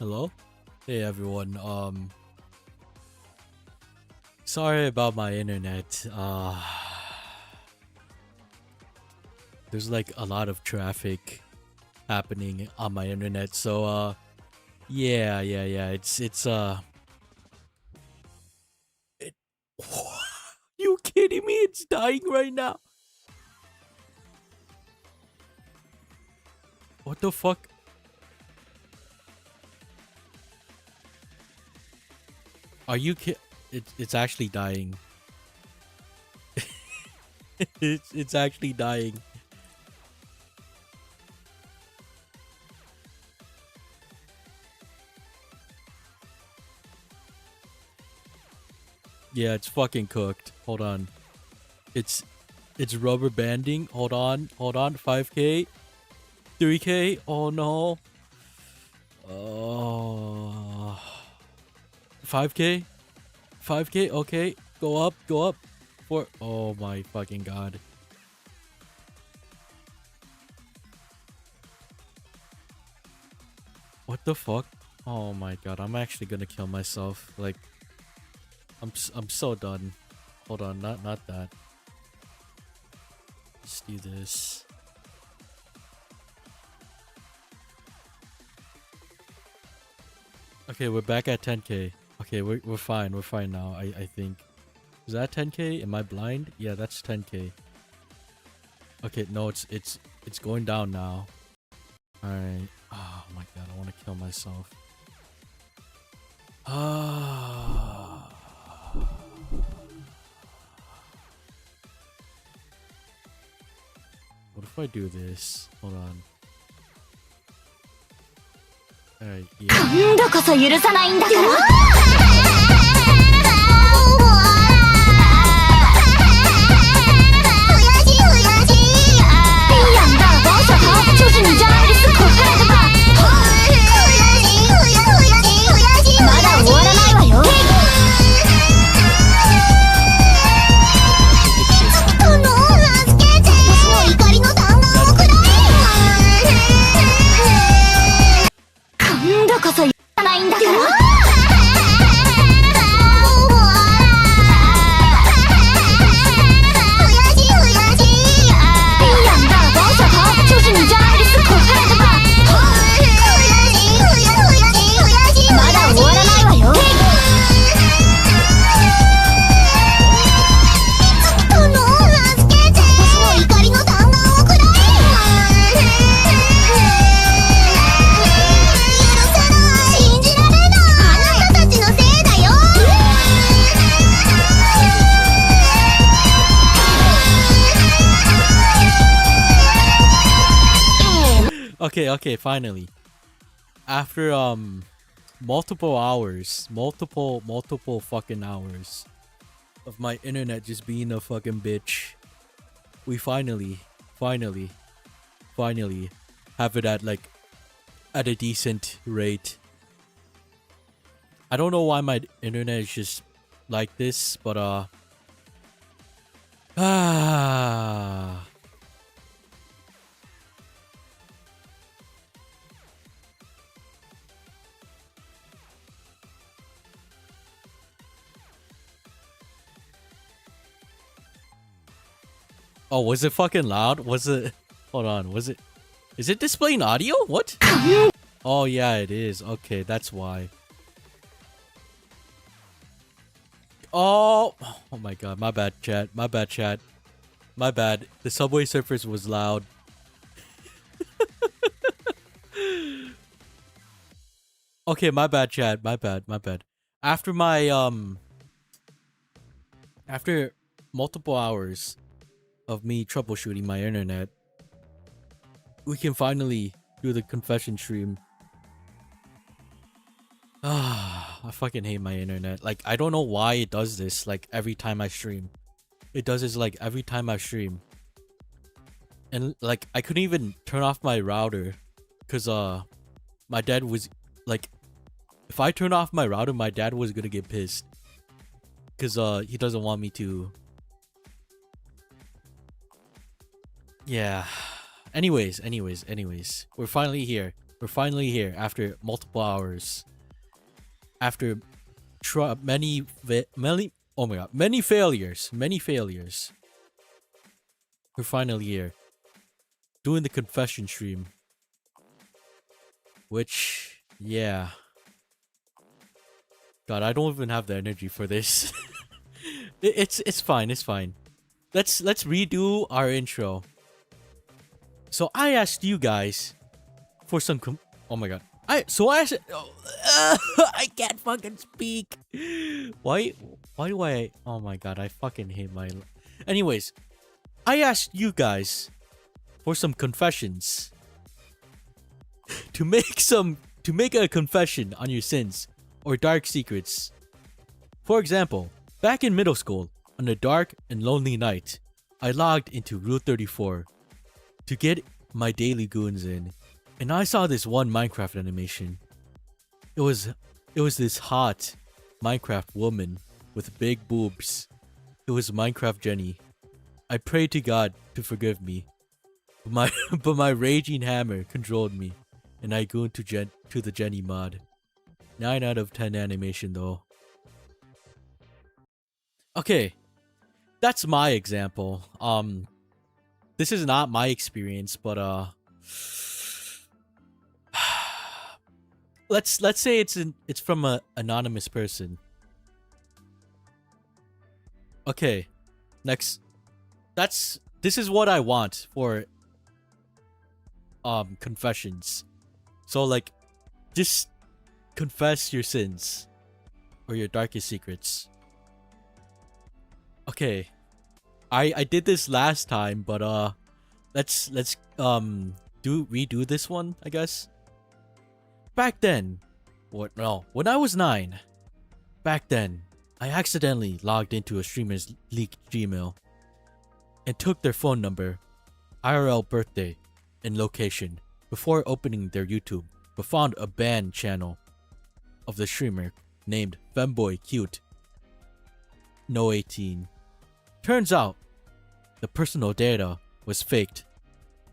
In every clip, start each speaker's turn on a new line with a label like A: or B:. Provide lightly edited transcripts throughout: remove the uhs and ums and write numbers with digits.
A: Hello? Hey everyone. Sorry about my internet. There's like a lot of traffic happening on my internet. So yeah. It, you kidding me? It's dying right now. What the fuck? Are you it's actually dying. it's actually dying. Yeah, it's fucking cooked. Hold on. It's rubber banding. Hold on. 5K. 3K. Oh no. 5K. 5K. Okay. Go up. Oh my fucking god. What the fuck? Oh my god. I'm actually gonna kill myself. Like, I'm so done. Hold on. Not that. Let's do this. Okay, we're back at 10K. Okay, we're fine. We're fine now. I think. Is that 10K? Am I blind? Yeah, that's 10K. Okay, no, it's going down now. All right. Oh my god, I want to kill myself. What if I do this? Hold on. Alright, yeah. Okay, finally. After multiple hours, multiple fucking hours of my internet just being a fucking bitch, we finally have it at like at a decent rate. I don't know why my internet is just like this, but oh, was it fucking loud? Was it? Hold on. Was it? Is it displaying audio? What? Oh, yeah, it is. Okay, that's why. Oh my god. My bad, chat. My bad. The Subway Surfers was loud. Okay, my bad, chat. My bad. After after multiple hours of me troubleshooting my internet, we can finally do the confession stream. I fucking hate my internet. Like, I don't know why it does this. Like, every time I stream, it does this. Like, every time I stream, and like, I couldn't even turn off my router because my dad was like, if I turn off my router, my dad was gonna get pissed because he doesn't want me to. Yeah. Anyways, we're finally here. We're finally here after multiple hours. After many oh my god, many failures. We're finally here. Doing the confession stream. Which, yeah. God, I don't even have the energy for this. It's fine. Let's redo our intro. So I asked you guys for some oh my god. I asked I can't fucking speak. Why do I oh my god, I fucking hate my anyways, I asked you guys for some confessions. to make a confession on your sins or dark secrets. For example, back in middle school, on a dark and lonely night, I logged into Route 34 to get my daily goons in, and I saw this one Minecraft animation. It was this hot Minecraft woman with big boobs. It was Minecraft Jenny. I prayed to God to forgive me, but my raging hammer controlled me, and I gooned to the Jenny mod. 9 out of 10 animation though. Okay, that's my example. This is not my experience, but let's say it's from a anonymous person. Okay, next. This is what I want for confessions. So like, just confess your sins or your darkest secrets. Okay, I did this last time, but let's redo this one, I guess. Back then, when I was 9, back then, I accidentally logged into a streamer's leaked Gmail and took their phone number, IRL birthday, and location before opening their YouTube, but found a banned channel of the streamer named Femboy Cute No 18. Turns out the personal data was faked,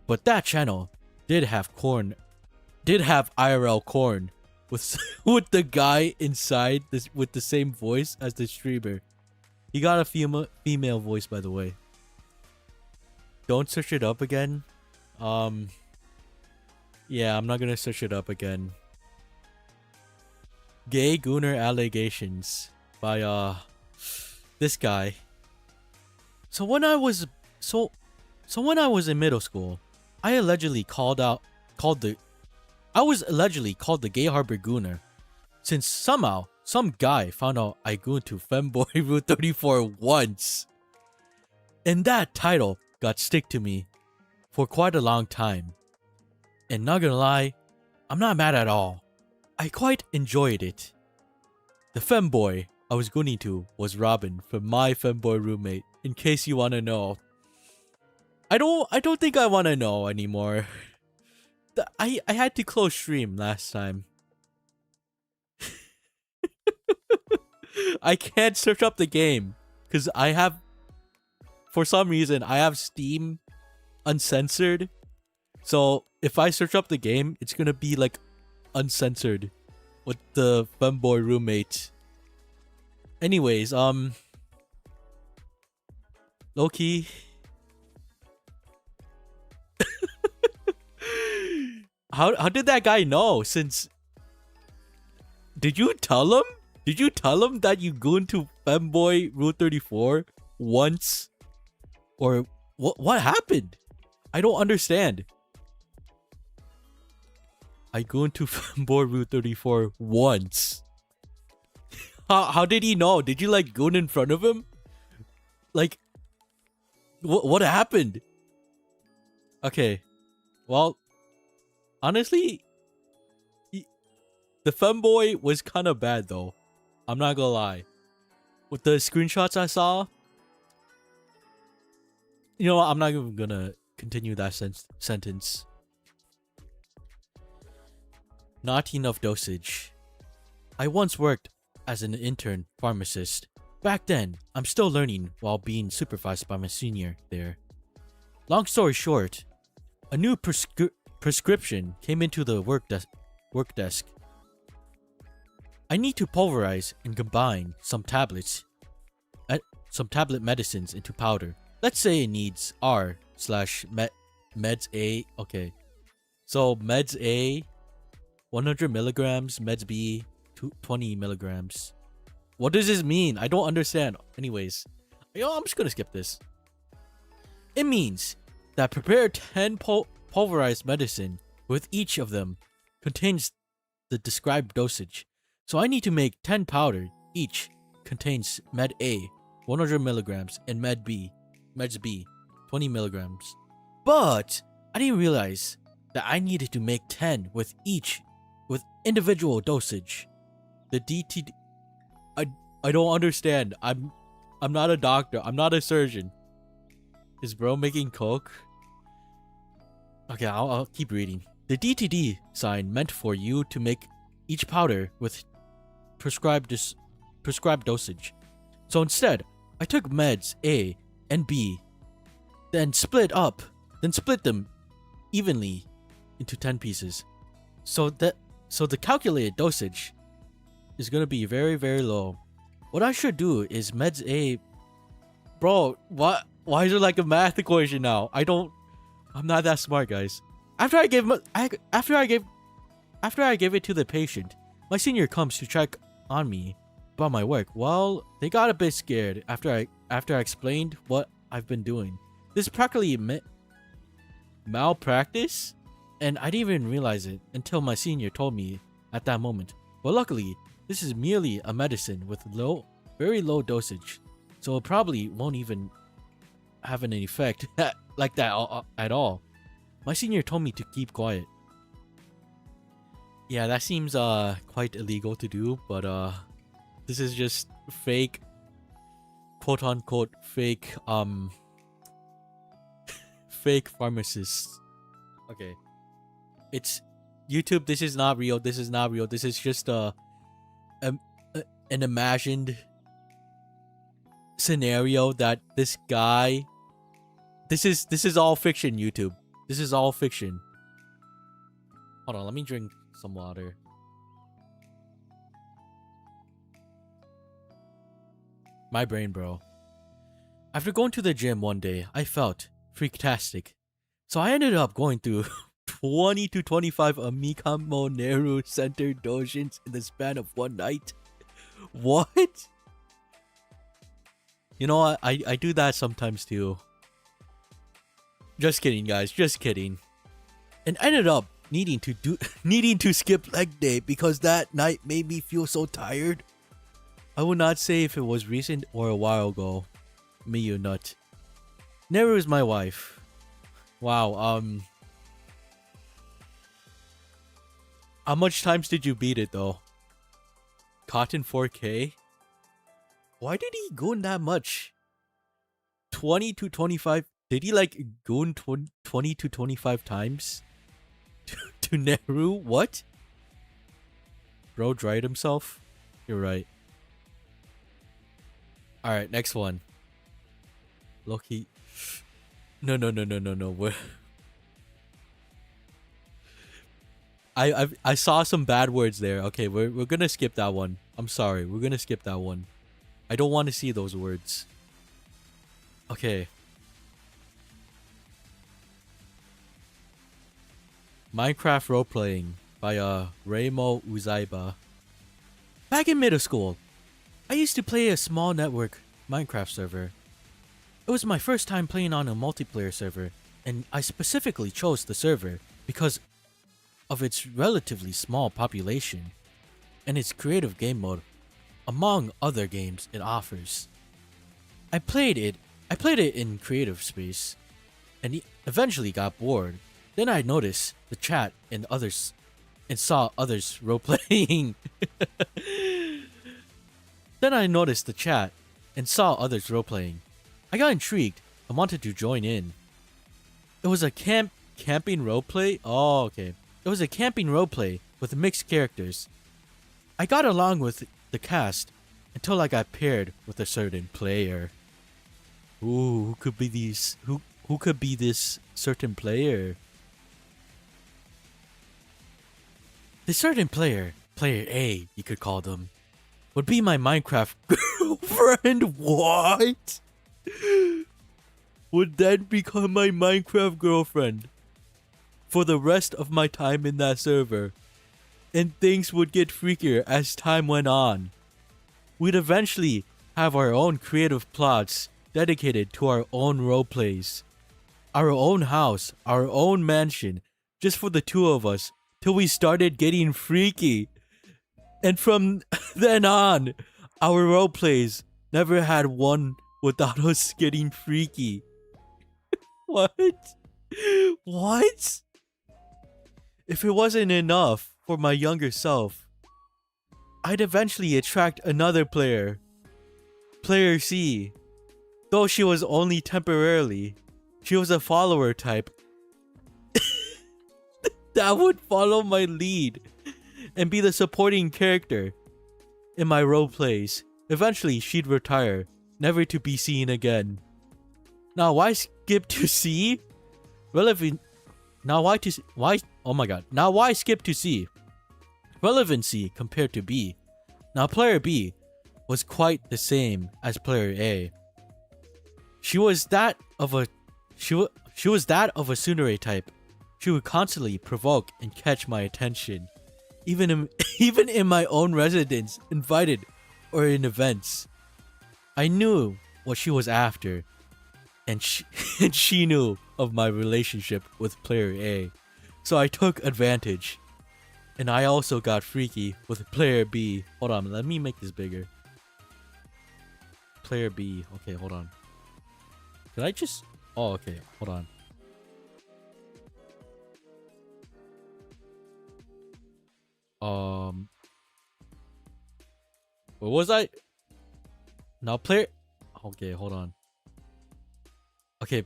A: but that channel did have IRL corn with with the guy inside this with the same voice as the streamer. He got a female voice, by the way. Don't search it up again. Yeah, I'm not gonna search it up again. Gay Gooner allegations by this guy. So when I was in middle school, I was allegedly called the Gay Harbor Gooner, since somehow some guy found out I gooned to Femboy Route 34 once. And that title got stick to me for quite a long time. And not gonna lie, I'm not mad at all. I quite enjoyed it. The femboy I was gooning to was Robin from my femboy roommate, in case you wanna know. I don't think I wanna know anymore. I had to close stream last time. I can't search up the game because for some reason I have Steam uncensored. So if I search up the game, it's gonna be like uncensored with the femboy roommate. Anyways, low-key. How did that guy know? Since did you tell him? Did you tell him that you gooned to Femboy Route 34 once? Or what happened? I don't understand. I gooned to Femboy Route 34 once. How did he know? Did you like goon in front of him? Like what happened? Okay. Well, honestly, the femboy was kind of bad though. I'm not gonna lie. With the screenshots I saw, you know what? I'm not even gonna continue that sentence. Not enough dosage. I once worked as an intern pharmacist. Back then, I'm still learning while being supervised by my senior there. Long story short, a new prescription came into the work desk. I need to pulverize and combine some tablet medicines into powder. Let's say it needs R/meds A. Okay, so meds A, 100 milligrams, meds B, 20 milligrams. What does this mean? I don't understand. Anyways, I'm just gonna skip this. It means that prepare 10 pulverized medicine with each of them contains the described dosage. So I need to make 10 powder. Each contains med A, 100 milligrams, and meds B, 20 milligrams. But I didn't realize that I needed to make 10 with individual dosage. The DTD. I don't understand. I'm not a doctor. I'm not a surgeon. Is bro making coke? Okay, I'll keep reading. The DTD sign meant for you to make each powder with prescribed dosage. So instead, I took meds A and B, then split them evenly into 10 pieces. So the calculated dosage is gonna be very, very low. What I should do is meds A. Bro, what? Why is it like a math equation now? I'm not that smart, guys. After I gave it to the patient, my senior comes to check on me about my work. Well, they got a bit scared after I explained what I've been doing. This is practically malpractice, and I didn't even realize it until my senior told me at that moment. But luckily, this is merely a medicine with very low dosage, so it probably won't even have an effect like that at all. My senior told me to keep quiet. Yeah, that seems quite illegal to do, but this is just fake, quote unquote fake fake pharmacists. Okay, it's YouTube. This is not real. This is not real. This is just an imagined scenario that this guy. This is all fiction, YouTube. This is all fiction. Hold on, let me drink some water. My brain, bro. After going to the gym one day, I felt freaktastic. So I ended up going through 20 to 25 Amikamo Neru Center dojins in the span of one night. What? You know what? I do that sometimes too. Just kidding, guys. Just kidding. And ended up needing to skip leg day because that night made me feel so tired. I would not say if it was recent or a while ago. Me, you nut. Neru is my wife. Wow. How much times did you beat it though? Cotton 4K? Why did he goon that much? 20 to 25. Did he like goon 20 to 25 times? To Neru? What? Bro dried himself? You're right. Alright, next one. Loki. No. I saw some bad words there. Okay, we're gonna skip that one. I'm sorry. We're gonna skip that one. I don't want to see those words. Okay. Minecraft roleplaying by Reimo Uzaiba. Back in middle school, I used to play a small network Minecraft server. It was my first time playing on a multiplayer server, and I specifically chose the server because of its relatively small population and its creative game mode, among other games it offers. I played it in creative space, and eventually got bored. Then I noticed the chat and saw others roleplaying. I got intrigued and wanted to join in. It was a camping roleplay. Oh, okay. It was a camping roleplay with mixed characters. I got along with the cast until I got paired with a certain player. Ooh, who could be this certain player? The certain player A, you could call them, would be my Minecraft girlfriend. What? Would then become my Minecraft girlfriend for the rest of my time in that server. And things would get freakier as time went on. We'd eventually have our own creative plots dedicated to our own roleplays. Our own house, our own mansion, just for the two of us, till we started getting freaky. And from then on, our roleplays never had one without us getting freaky. What? What? If it wasn't enough for my younger self, I'd eventually attract another player. Player C. Though she was only temporarily, she was a follower type that would follow my lead and be the supporting character in my role plays. Eventually, she'd retire, never to be seen again. Now, why skip to C? Relevant. Now, Now, why skip to C? Relevancy compared to B. Now, player B was quite the same as player A. She was that of a tsundere type. She would constantly provoke and catch my attention, even in my own residence, invited or in events. I knew what she was after, and she knew of my relationship with player A, so I took advantage. And I also got freaky with player B. Hold on, let me make this bigger. Player B. Okay, hold on. Can I just... Oh, okay, hold on. Where was I? Now player... Okay, hold on. Okay,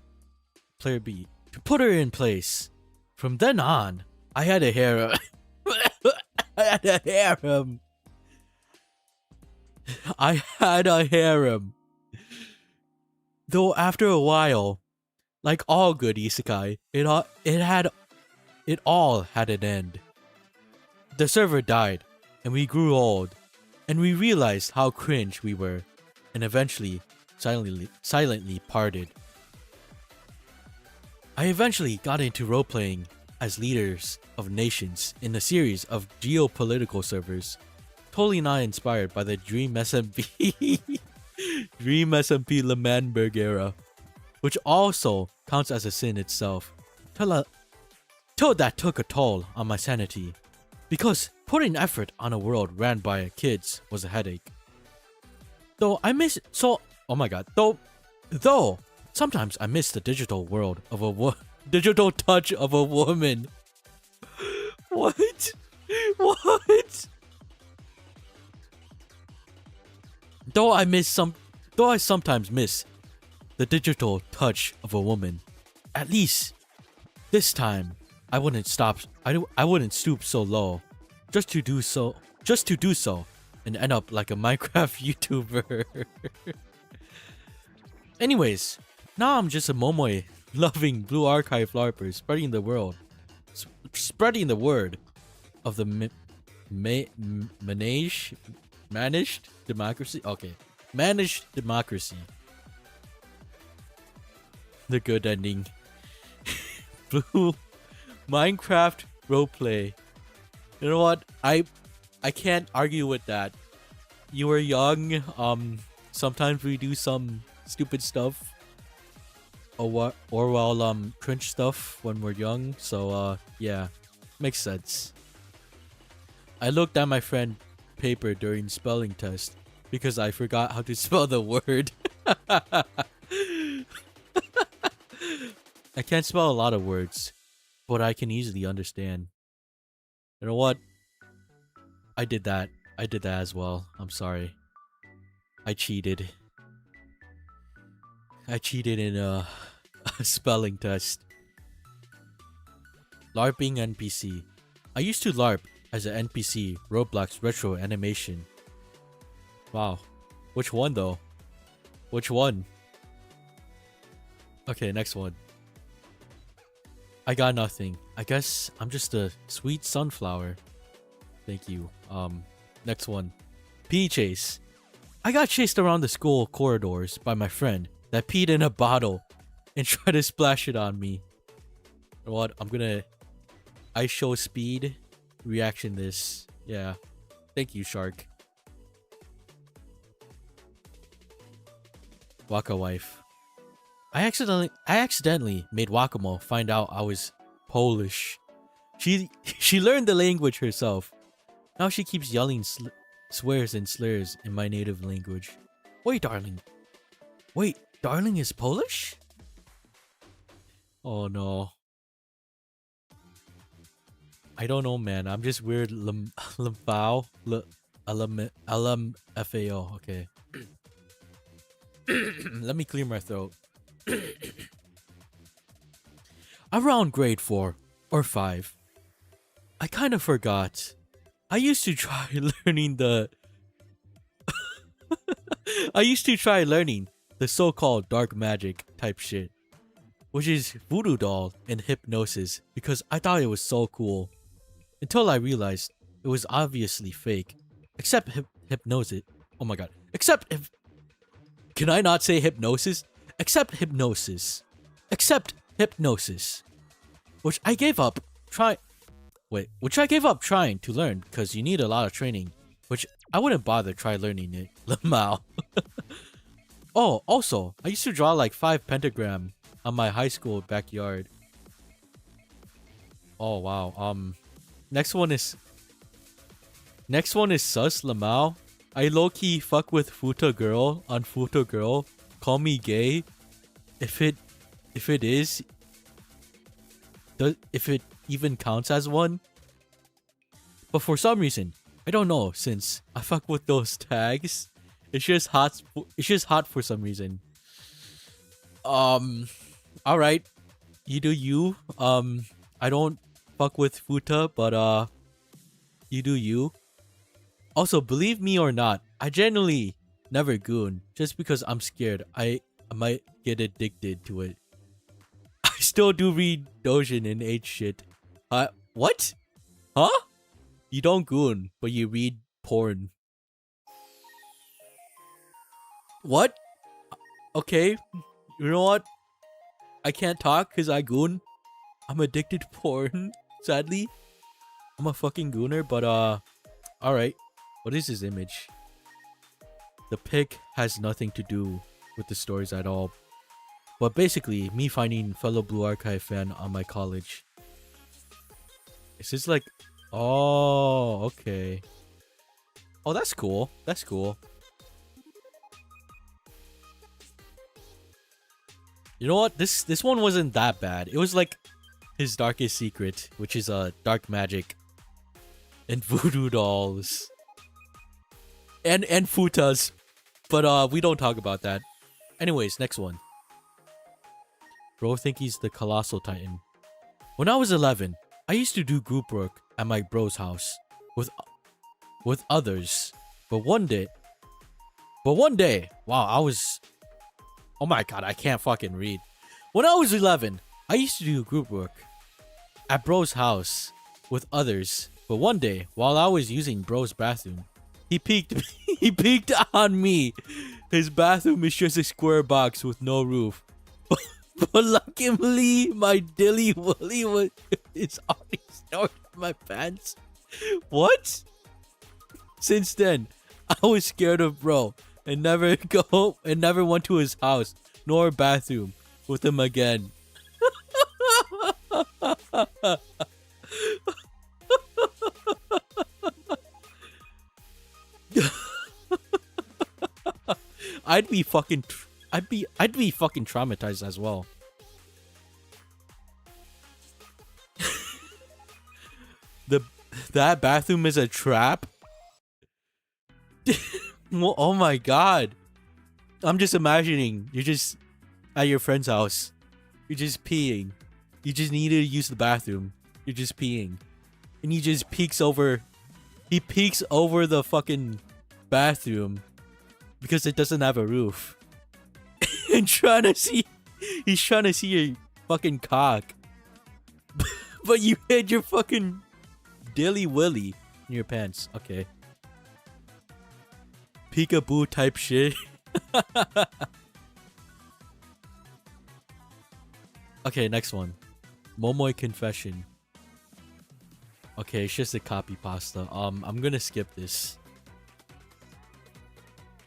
A: player B. To put her in place. From then on, I had a harem. I had a harem. I had a harem. Though after a while, like all good isekai, it all had an end. The server died, and we grew old, and we realized how cringe we were, and eventually silently parted. I eventually got into roleplaying as leaders of nations in a series of geopolitical servers, totally not inspired by the Dream SMP Dream SMP Lemanberg era, which also counts as a sin itself, till that took a toll on my sanity, because putting effort on a world ran by kids was a headache. Though sometimes I miss the digital world of digital touch of a woman. What? What? Though I sometimes miss the digital touch of a woman, at least this time I wouldn't stoop so low just to do so and end up like a Minecraft YouTuber. Anyways, now I'm just a momoe loving Blue Archive LARPer spreading the word of the managed democracy. Okay, managed democracy. The good ending. Blue Minecraft roleplay. You know what? I can't argue with that. You were young. Sometimes we do some stupid stuff. Or cringe stuff when we're young. So yeah, makes sense. I looked at my friend paper during spelling test because I forgot how to spell the word. I can't spell a lot of words, but I can easily understand. You know what? I did that as well. I'm sorry. I cheated. In a spelling test. LARPing NPC. I used to LARP as an NPC Roblox retro animation. Wow. Which one though? Which one? Okay, next one. I got nothing. I guess I'm just a sweet sunflower. Thank you. Next one. Pee chase. I got chased around the school corridors by my friend that peed in a bottle and tried to splash it on me. You know what? I'm gonna I show speed reaction this. Yeah. Thank you, Shark. Waka wife. I accidentally made Wakamo find out I was Polish. She learned the language herself. Now she keeps yelling swears and slurs in my native language. Wait, darling. Wait, darling is Polish? Oh no. I don't know, man. I'm just weird. Lmfao. LMFAO. Okay. Let me clear my throat. Around grade 4 or 5, I kind of forgot. I used to try learning the so-called dark magic type shit, which is voodoo doll and hypnosis, because I thought it was so cool. Until I realized it was obviously fake. Except hypnosis. Oh my god. Can I not say hypnosis? Except hypnosis. Which I gave up trying to learn because you need a lot of training. Which I wouldn't bother try learning it. Lamau. Oh, also, I used to draw like 5 pentagram on my high school backyard. Oh wow. Next one is sus Lamau. I low-key fuck with Futa girl on Futa girl. Call me gay. If it even counts as one. But for some reason, I don't know, since I fuck with those tags, it's just hot for some reason. Alright. You do you. I don't fuck with Futa, but you do you. Also, believe me or not, I genuinely never goon just because I'm scared I might get addicted to it. I still do read Dojin and age shit. What? Huh? You don't goon, but you read porn. What? Okay, you know what? I can't talk because I goon. I'm addicted to porn, sadly. I'm a fucking gooner, but alright. What is this image? The pic has nothing to do with the stories at all. But basically, me finding fellow Blue Archive fan on my college. Is this like... Oh, okay. Oh, that's cool. That's cool. You know what? This one wasn't that bad. It was like his darkest secret, which is dark magic and voodoo dolls. And futas. But we don't talk about that. Anyways, next one. Bro think he's the colossal titan. When I was 11, I used to do group work at my bro's house with others. But one day, wow, I was... Oh my god, I can't fucking read. When I was 11, I used to do group work at bro's house with others. But one day, while I was using bro's bathroom, he peeked on me. His bathroom is just a square box with no roof. But luckily, my dilly willy is already snowed in my pants. What? Since then, I was scared of bro and never went to his house nor bathroom with him again. I'd be fucking traumatized as well. That bathroom is a trap. Well, oh my god. I'm just imagining you're just at your friend's house. You're just peeing. You just need to use the bathroom. You're just peeing. And he just peeks over. He peeks over the fucking bathroom because it doesn't have a roof. And he's trying to see your fucking cock. But you hid your fucking dilly willy in your pants. Okay. Peekaboo type shit. Okay, next one. Momoy confession. Okay, it's just a copy pasta. I'm gonna skip this.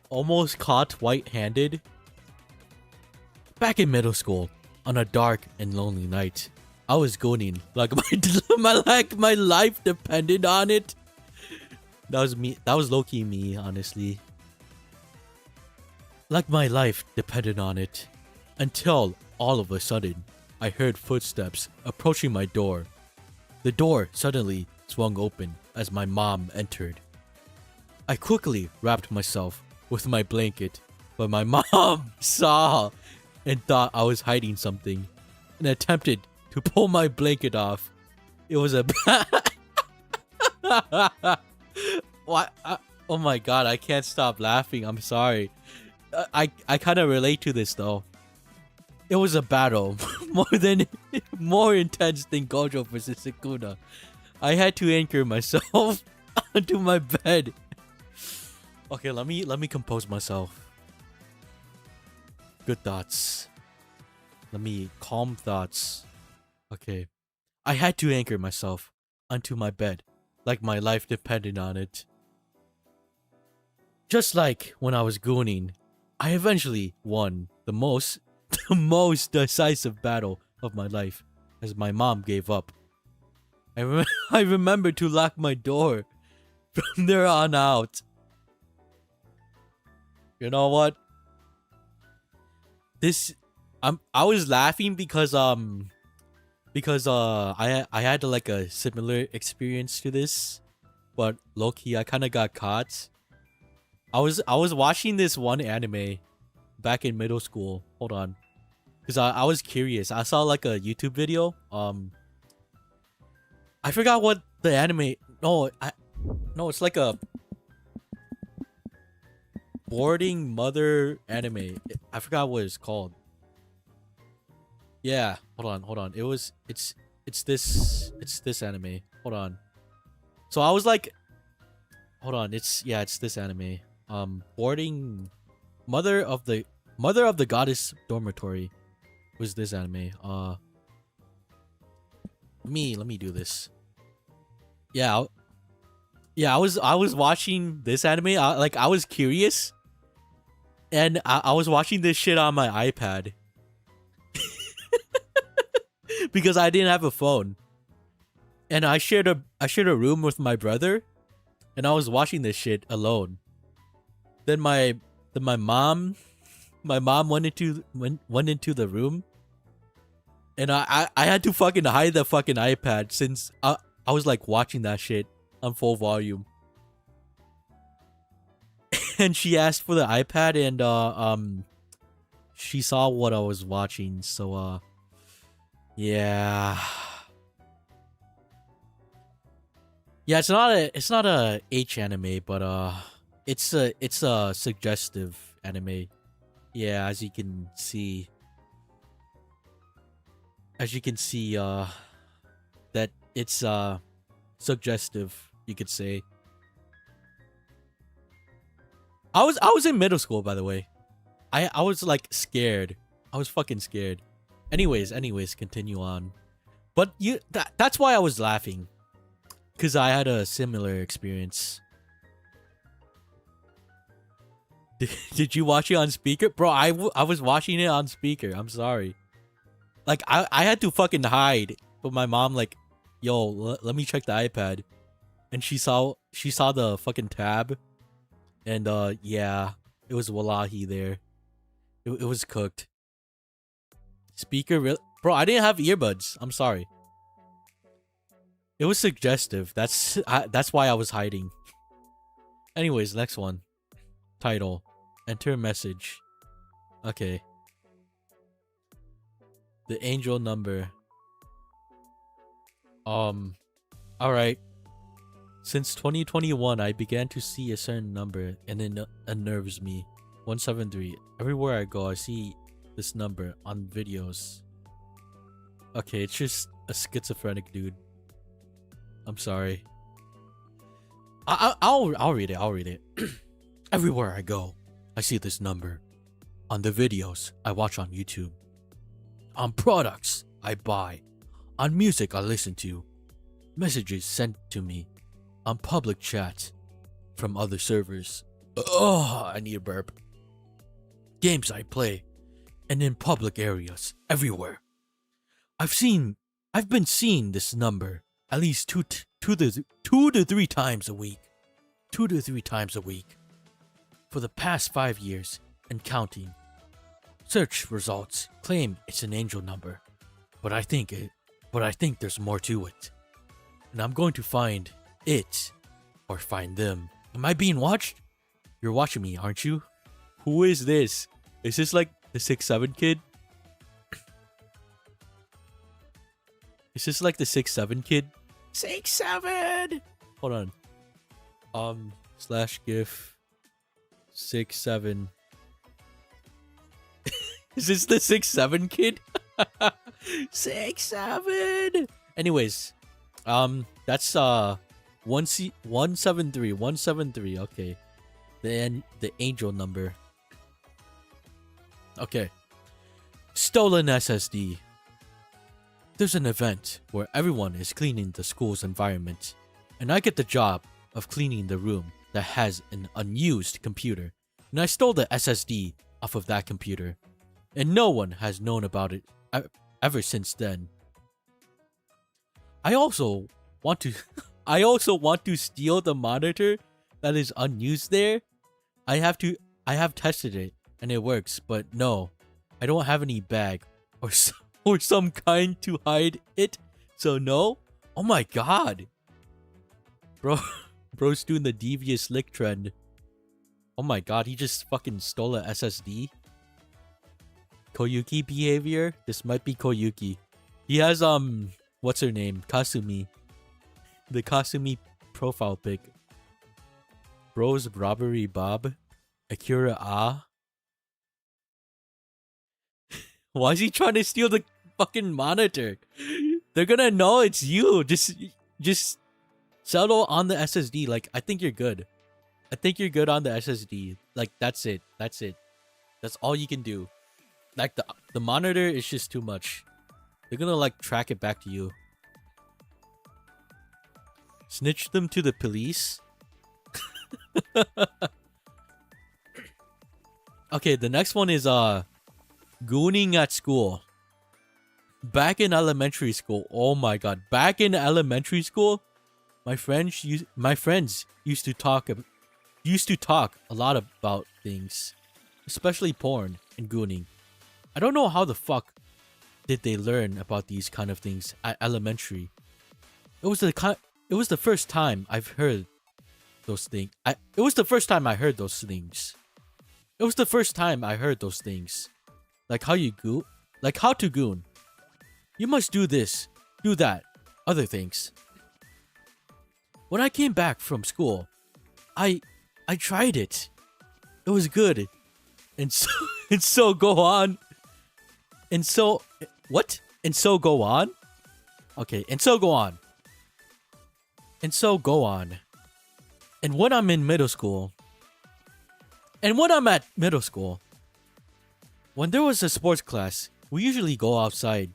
A: Almost caught white-handed. Back in middle school, on a dark and lonely night, I was gooning like my life depended on it. That was me. That was low-key me, honestly. Like my life depended on it. Until all of a sudden, I heard footsteps approaching my door. The door suddenly swung open as my mom entered. I quickly wrapped myself with my blanket, but my mom saw and thought I was hiding something and attempted to pull my blanket off. It was a what? Oh my god, I can't stop laughing. I'm sorry. I kind of relate to this though. It was a battle more intense than Gojo versus Sukuna. I had to anchor myself onto my bed. Okay, let me compose myself. Good thoughts. Let me calm thoughts. Okay. I had to anchor myself onto my bed like my life depended on it. Just like when I was gooning, I eventually won the most decisive battle of my life as my mom gave up. I remember to lock my door from there on out. You know what? I was laughing because I had like a similar experience to this, but low key I kind of got caught. I was watching this one anime back in middle school. Hold on, because I was curious. I saw like a YouTube video. I forgot what the anime. No, it's like a boarding mother anime. I forgot what it's called. Yeah, hold on. It's this anime. Hold on. So I was like, hold on. It's this anime. Boarding mother of the goddess dormitory was this anime. Let me do this. Yeah, I was watching this anime. I was curious, and I was watching this shit on my iPad because I didn't have a phone, and I shared a room with my brother, and I was watching this shit alone. Then my mom went into the room, and I had to fucking hide the fucking iPad since I was like watching that shit on full volume. And she asked for the iPad, and she saw what I was watching, so yeah. Yeah, it's not a H anime, but it's a suggestive anime. Yeah, as you can see. That it's suggestive, you could say. I was in middle school, by the way. I was like scared. I was fucking scared. Anyways, continue on. But that's why I was laughing. Cause I had a similar experience. Did you watch it on speaker? Bro, I was watching it on speaker. I'm sorry. Like, I had to fucking hide. But my mom like, yo, let me check the iPad. And she saw the fucking tab. And yeah, it was wallahi there. It was cooked. Speaker bro, I didn't have earbuds. I'm sorry. It was suggestive. That's why I was hiding. Anyways, next one. Title. Enter message. Okay. The angel number. Alright. Since 2021, I began to see a certain number and it unnerves me. 173. Everywhere I go, I see this number on videos. Okay, it's just a schizophrenic dude. I'm sorry. I'll read it. I'll read it. Everywhere I go, I see this number. On the videos I watch on YouTube. On products I buy. On music I listen to. Messages sent to me. On public chat from other servers. Oh, I need a burp. Games I play. And in public areas. Everywhere. I've been seeing this number at least two to three times a week. 2 to 3 times a week. For the past 5 years and counting. Search results claim it's an angel number. But I think there's more to it. And I'm going to find it. Or find them. Am I being watched? You're watching me, aren't you? Who is this? Is this like the 6'7" kid? Is this like the 6'7" kid? 6'7". Hold on. /gif 6'7". Is this the 6'7" kid? 6'7". Anyways, that's 173. 173. Okay, then the angel number. Okay, stolen SSD. There's an event where everyone is cleaning the school's environment, and I get the job of cleaning the room that has an unused computer, and I stole the SSD off of that computer, and no one has known about it ever since then. I also want to steal the monitor that is unused there. I have tested it and it works, but no, I don't have any bag or some kind to hide it. So no. Oh my god. Bro's doing the devious lick trend. Oh my god, he just fucking stole a SSD. Koyuki behavior? This might be Koyuki. He has what's her name? Kasumi. The Kasumi profile pic. Bro's robbery Bob. Akira Ah. Why is he trying to steal the fucking monitor? They're gonna know it's you. Just settle on the SSD. Like, I think you're good. I think you're good on the SSD. Like, that's it. That's it. That's all you can do. Like, the monitor is just too much. They're gonna, like, track it back to you. Snitch them to the police? Okay, the next one is, gooning at school. Back in elementary school. Oh my god. Back in elementary school, my friends used to talk a lot about things, especially porn and gooning. I don't know how the fuck did they learn about these kind of things at elementary. It was the first time I've heard those things. It was the first time I heard those things. It was the first time I heard those things. Like how to goon. You must do this, do that, other things. When I came back from school, I tried it. It was good. And so go on. And so what? And so go on? Okay, and so go on. And so go on. And when I'm in middle school, and when I'm at middle school, when there was a sports class, we usually go outside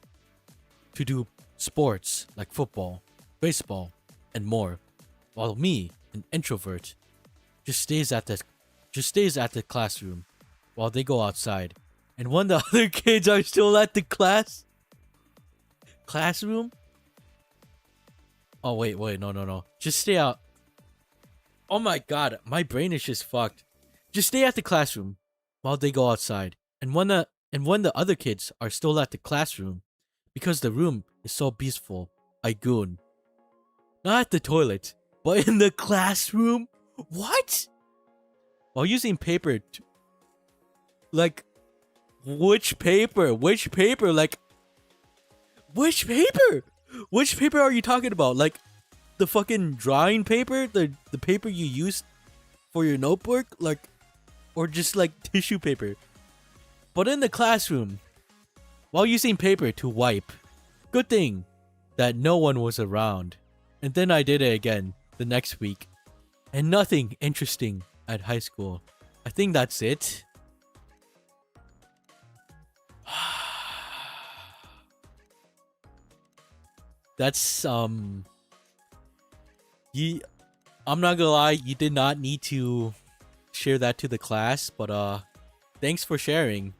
A: to do sports like football, baseball, and more. While me, an introvert, just stays at the classroom while they go outside. And when the other kids are still at the classroom. Oh wait, no. Just stay out. Oh my god, my brain is just fucked. Just stay at the classroom while they go outside. And when the other kids are still at the classroom, because the room is so peaceful, I goon. Not at the toilet, but in the classroom? What? While using paper like, which paper? Which paper? Like, which paper? Which paper are you talking about? Like, the fucking drawing paper? The paper you use for your notebook? Like, or just like tissue paper? But in the classroom, while using paper to wipe. Good thing that no one was around. And then I did it again the next week. And nothing interesting at high school. I think that's it. That's you I'm not gonna lie, you did not need to share that to the class, but thanks for sharing.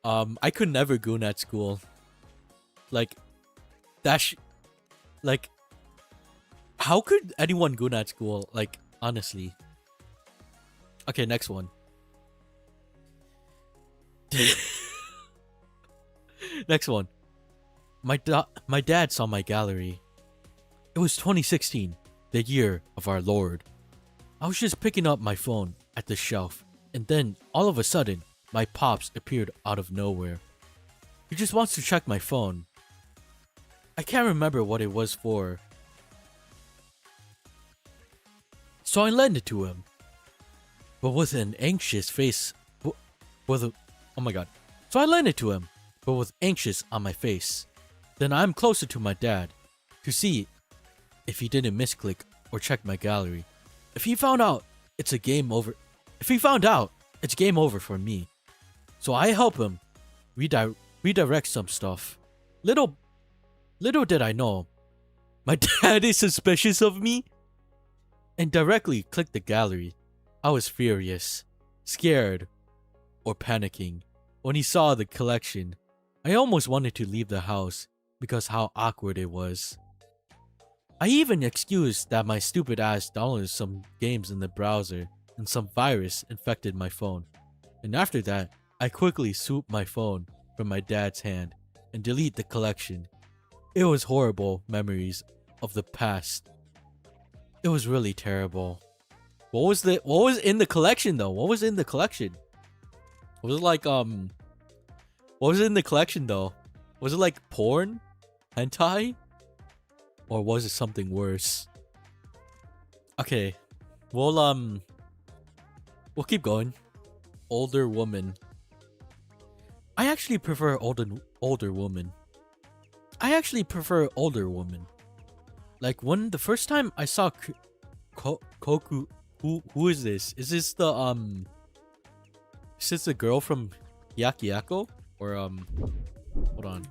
A: I could never goon at school. Like that like how could anyone goon at school? Like honestly. Okay, next one. Next one. My dad saw my gallery. It was 2016, the year of our Lord. I was just picking up my phone at the shelf, and then all of a sudden, my pops appeared out of nowhere. He just wants to check my phone. I can't remember what it was for, so I lent it to him. But with an anxious face, with a, oh my god. So I lent it to him, but with anxious on my face. Then I'm closer to my dad to see if he didn't misclick or check my gallery. If he found out, it's a game over. If he found out, it's game over for me. So I help him redirect some stuff. Little did I know, my dad is suspicious of me and directly clicked the gallery. I was furious, scared, or panicking when he saw the collection. I almost wanted to leave the house because how awkward it was. I even excused that my stupid ass downloaded some games in the browser and some virus infected my phone. And after that, I quickly swooped my phone from my dad's hand and delete the collection. It was horrible memories of the past. It was really terrible. What was in the collection though? What was in the collection? Was it like what was in the collection though? Was it like porn? Hentai? Or was it something worse? Okay. We'll keep going. Older woman. I actually prefer older woman. I actually prefer older woman. Like when the first time I saw Koku, who is this? Is this the girl from Yakiako? Or hold on.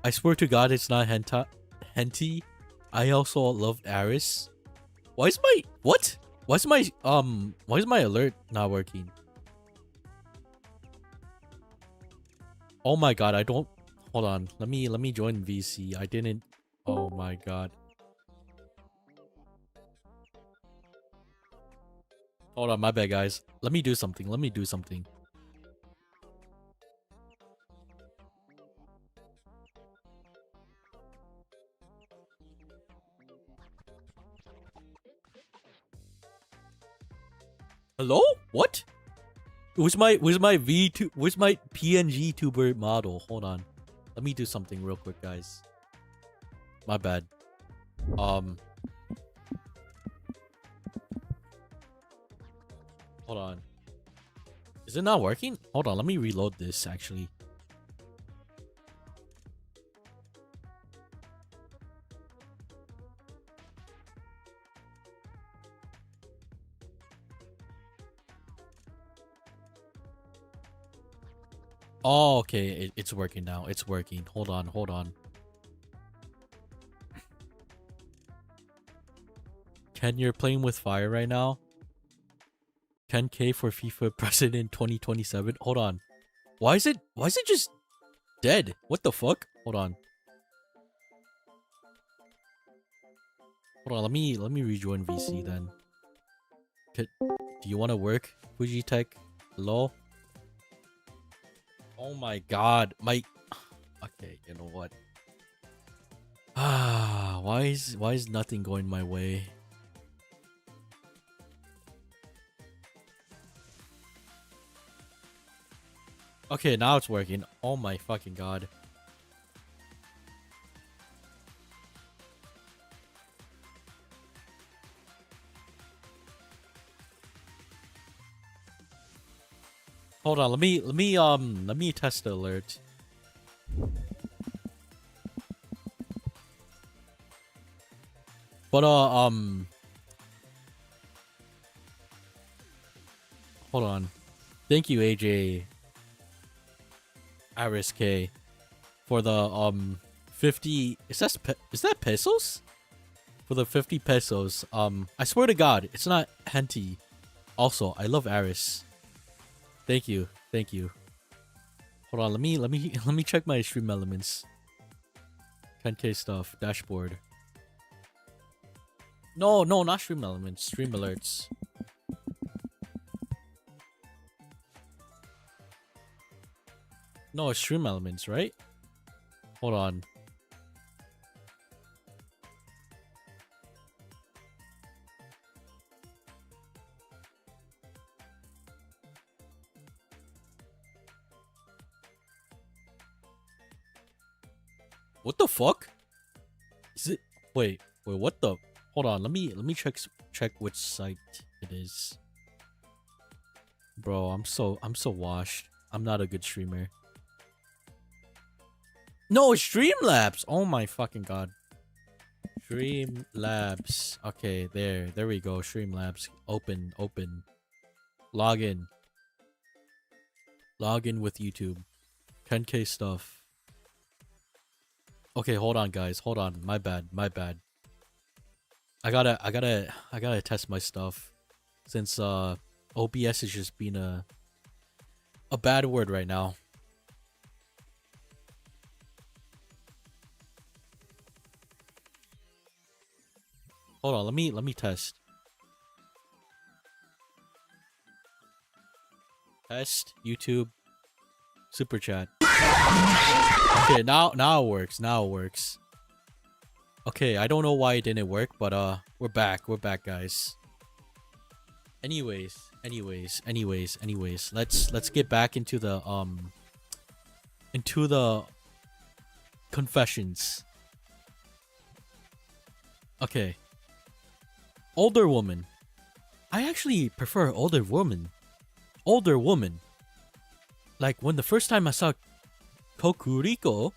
A: I swear to God, it's not hentai. I also loved Aris. Why is my what? Why is my alert not working? Oh my god, I don't hold on. Let me join VC. I didn't. Oh my god. Hold on, my bad guys. Let me do something. Hello? What? Where's my V2 where's my PNG tuber model? Hold on. Let me do something real quick, guys. My bad. Hold on. Is it not working? Hold on, let me reload this actually. Oh, okay. It's working now. It's working. Hold on. Ken, you're playing with fire right now? KenK for FIFA President 2027? Hold on. Why is it just dead? What the fuck? Hold on. Let me rejoin VC then. Do you want to work? Fujitech? Hello? Oh my god. Okay, you know what? Why is nothing going my way? Okay, now it's working. Oh my fucking god. Hold on, let me test the alert. But hold on. Thank you, AJ Iris K, for the 50. Is that pesos? For the 50 pesos. I swear to God, it's not henty. Also, I love Aris. Thank you, thank you. Hold on, let me check my stream elements. 10K stuff dashboard. No, not stream elements. Stream alerts. No, it's stream elements, right? Hold on. What the fuck? Is it? Wait. What the? Hold on. Let me check which site it is. Bro, I'm so washed. I'm not a good streamer. No, it's Streamlabs. Oh my fucking god. Streamlabs. Okay, there we go. Streamlabs. Open. Log in with YouTube. KenKStuff. Okay, hold on, guys. Hold on. My bad. I gotta test my stuff, since OBS is just being a bad word right now. Hold on. Let me test. Test YouTube super chat. Okay, now it works. Okay, I don't know why it didn't work, but we're back, guys. Anyways, let's get back into the confessions. Okay. Older woman. I actually prefer older woman. Like, when the first time I saw Kokuriko,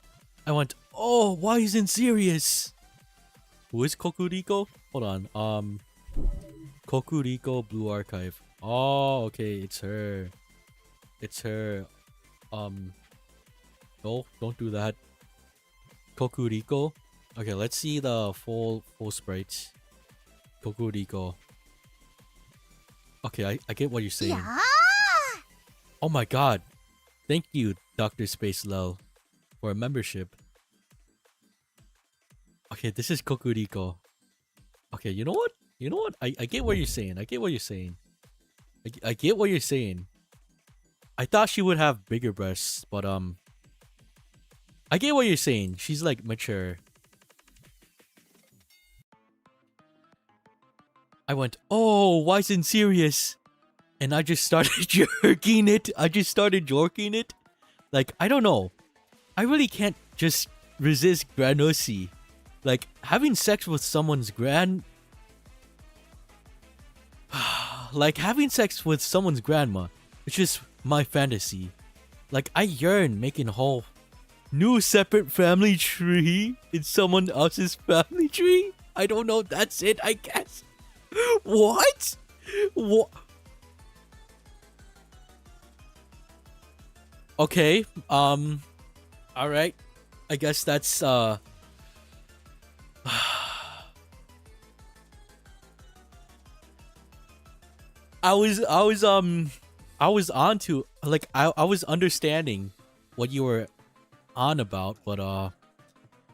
A: I went, oh, why isn't serious? Who is Kokuriko? Hold on. Kokuriko Blue Archive. Oh, okay, it's her. No, don't do that. Kokuriko. Okay, let's see the full sprite. Kokuriko. Okay, I get what you're saying. Yeah. Oh my god. Thank you, Dr. Space Lel, for a membership. Okay, this is Kokuriko. Okay, you know what? I get what you're saying. I get what you're saying. I thought she would have bigger breasts, but I get what you're saying. She's like mature. I went, oh, why isn't serious? And I just started jerking it. Like, I don't know. I really can't just resist granossi. Like, having sex with someone's like, having sex with someone's grandma. It's just my fantasy. Like, I yearn making a whole new separate family tree in someone else's family tree. I don't know. That's it, I guess. What? Okay. All right. I guess that's I was on to, like, I was understanding what you were on about, but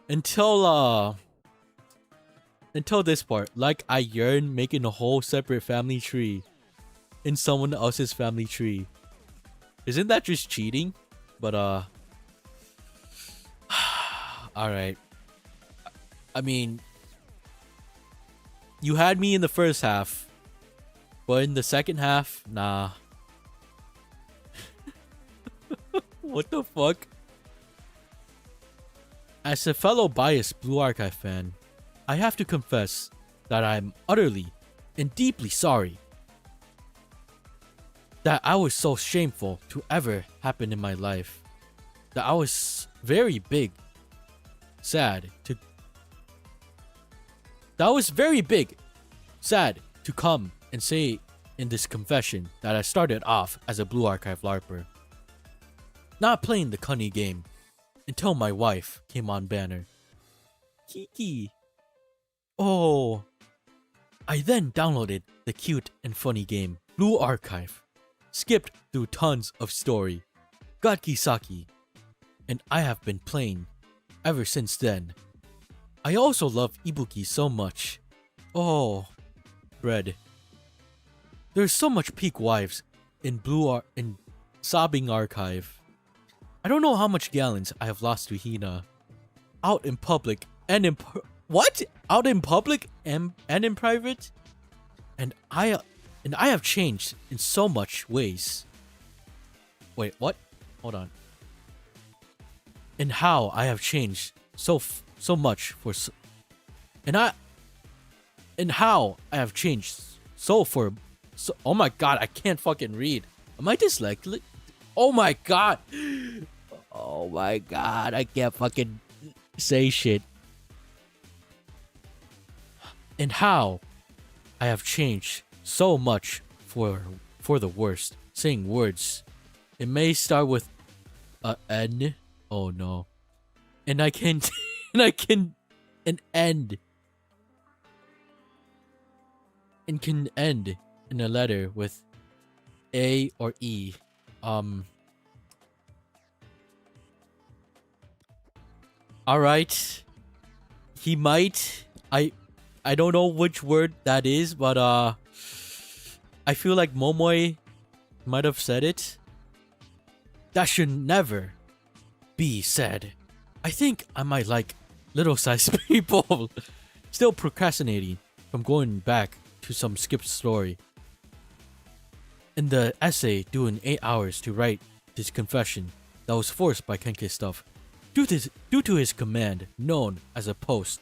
A: until this part, like, I yearn making a whole separate family tree in someone else's family tree. Isn't that just cheating? But all right. I mean, you had me in the first half, but in the second half, nah. What the fuck? As a fellow biased Blue Archive fan, I have to confess that I'm utterly and deeply sorry that I was so shameful to ever happen in my life. That I was very big, sad to. That was very big, sad to come and say in this confession that I started off as a Blue Archive LARPer. Not playing the cunny game until my wife came on banner. Kiki. Oh. I then downloaded the cute and funny game Blue Archive, skipped through tons of story, got Kisaki, and I have been playing ever since then. I also love Ibuki so much. Oh, bread. There's so much peak wives in in Sobbing Archive. I don't know how much gallons I have lost to Hina, out in public and in what? Out in public and in private? And I have changed in so much ways. Wait, what? Hold on. And how I have changed so much for and how I have changed so oh my god, I can't fucking read. Am I dyslexic? Oh my god. Oh my god, I can't fucking say shit. And how I have changed so much for the worst. Saying words. It may start with a N. Oh no. And I can and end. And can end in a letter with A or E. Alright. He might. I don't know which word that is, but I feel like Momoy might have said it. That should never be said. I think I might like little-sized people. Still procrastinating from going back to some skipped story. In the essay, doing 8 hours to write this confession that was forced by KenKStuff due to his command known as a post.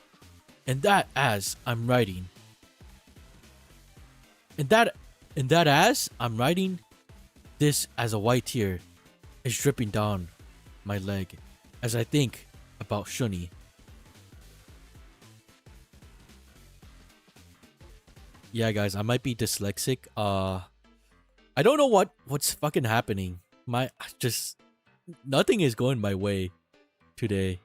A: And that as I'm writing. And that as I'm writing this as a white tear is dripping down my leg as I think about Shuni. Yeah guys, I might be dyslexic. I don't know what's fucking happening. Nothing is going my way today.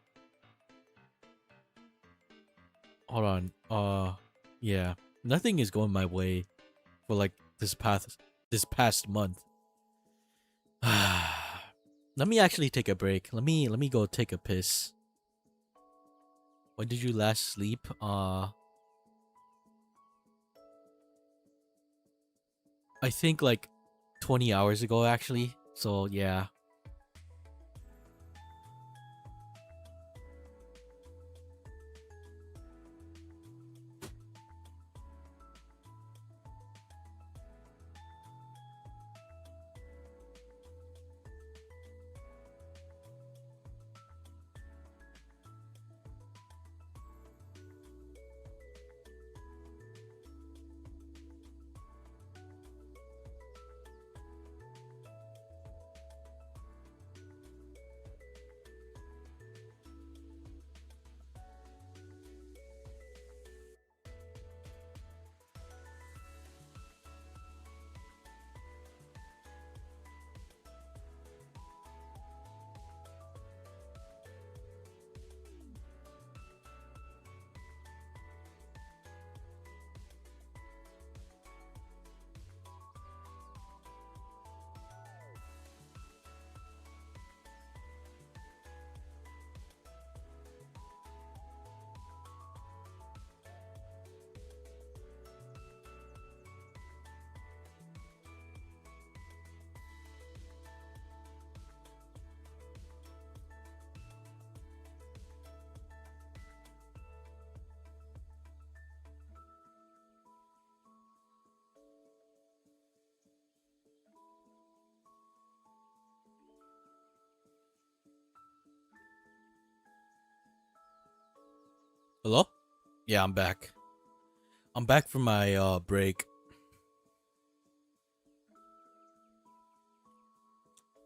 A: Hold on. Yeah. Nothing is going my way for like this past month. Let me actually take a break. Let me go take a piss. When did you last sleep? I think like 20 hours ago actually. So yeah. Hello? Yeah, I'm back. I'm back from my break.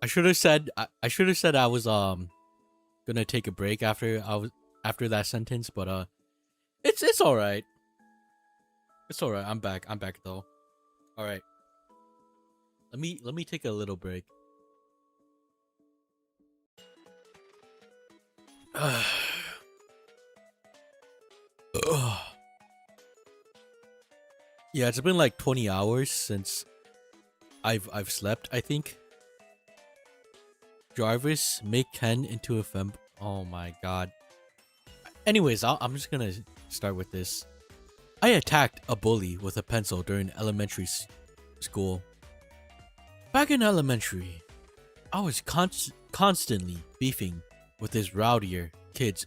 A: I should have said I should have said I was gonna take a break after that sentence, but it's all right. It's all right. I'm back. I'm back though. All right. Let me take a little break. Yeah, it's been like 20 hours since I've slept, I think. Jarvis, make Ken into a fem. Oh my god. Anyways, I'm just gonna start with this. I attacked a bully with a pencil during elementary school. Back in elementary, I was constantly beefing with rowdier kids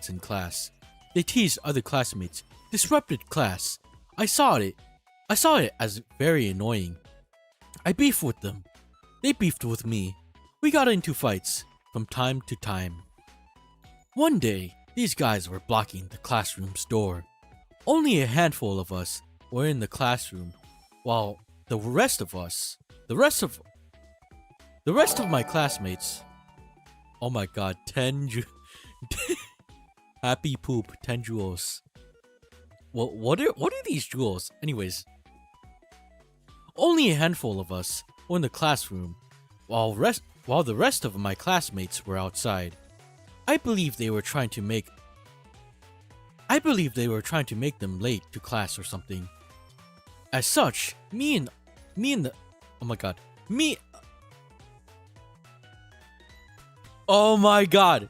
A: in class. They teased other classmates, disrupted class. I saw it as very annoying. I beefed with them. They beefed with me. We got into fights from time to time. One day, these guys were blocking the classroom's door. Only a handful of us were in the classroom, while the rest of my classmates. Oh my god, 10 happy poop, 10 jewels. Well, what are these jewels? Anyways, only a handful of us were in the classroom, while the rest of my classmates were outside. I believe they were trying to make them late to class or something. As such, me and the oh my god, me. Oh my god.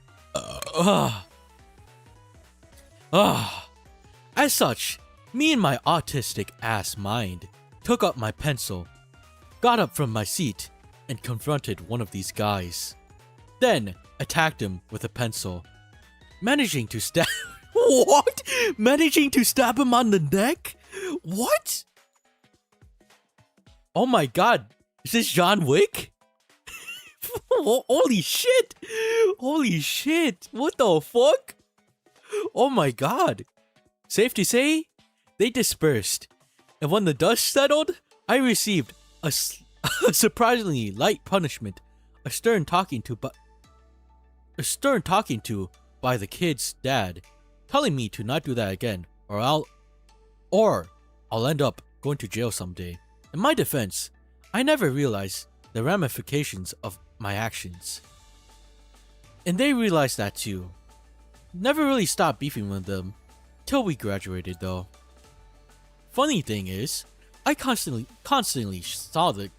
A: As such, me and my autistic ass mind took up my pencil, got up from my seat, and confronted one of these guys. Then attacked him with a pencil, managing to stab. What? Managing to stab him on the neck? What? Oh my god, is this John Wick? Holy shit! Holy shit! What the fuck? Oh my god. Safe to say, they dispersed. And when the dust settled, I received a surprisingly light punishment. A stern talking to by the kid's dad, telling me to not do that again, or I'll end up going to jail someday. In my defense, I never realized the ramifications of my actions. And they realized that too. Never really stopped beefing with them till we graduated though. Funny thing is, I constantly saw the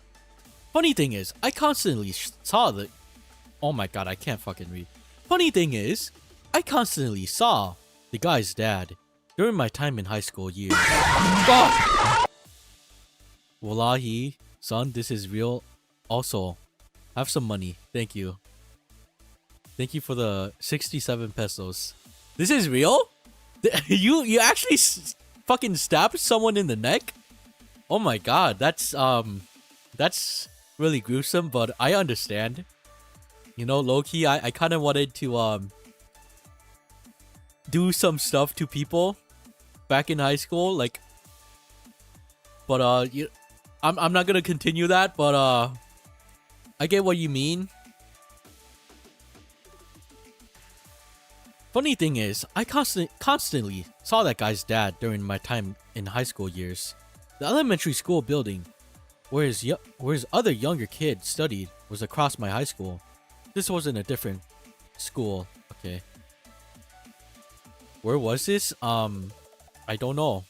A: oh my god, I can't fucking read. Funny thing is, I constantly saw the guy's dad during my time in high school years. Oh! Wallahi, son, this is real. Also, have some money. Thank you. Thank you for the 67 pesos. This is real? You actually fucking stabbed someone in the neck? Oh my god, that's really gruesome, but I understand. You know, low-key, I kind of wanted to do some stuff to people back in high school, like, but I'm not gonna continue that, but I get what you mean. Funny thing is, I constantly saw that guy's dad during my time in high school years. The elementary school building where his other younger kids studied was across my high school. This wasn't a different school. Okay. Where was this? I don't know.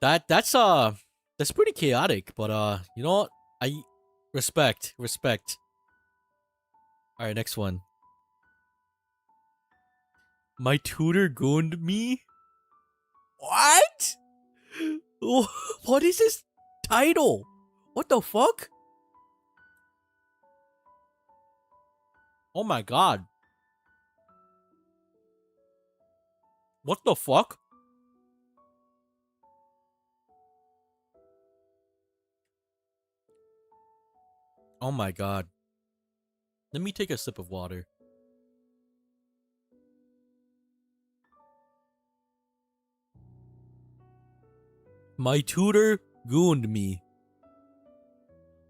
A: That's pretty chaotic, but you know what? I respect. All right, next one. My tutor gooned me? What? What is this title? What the fuck? Oh my god. What the fuck? Oh my god. Let me take a sip of water. My tutor gooned me.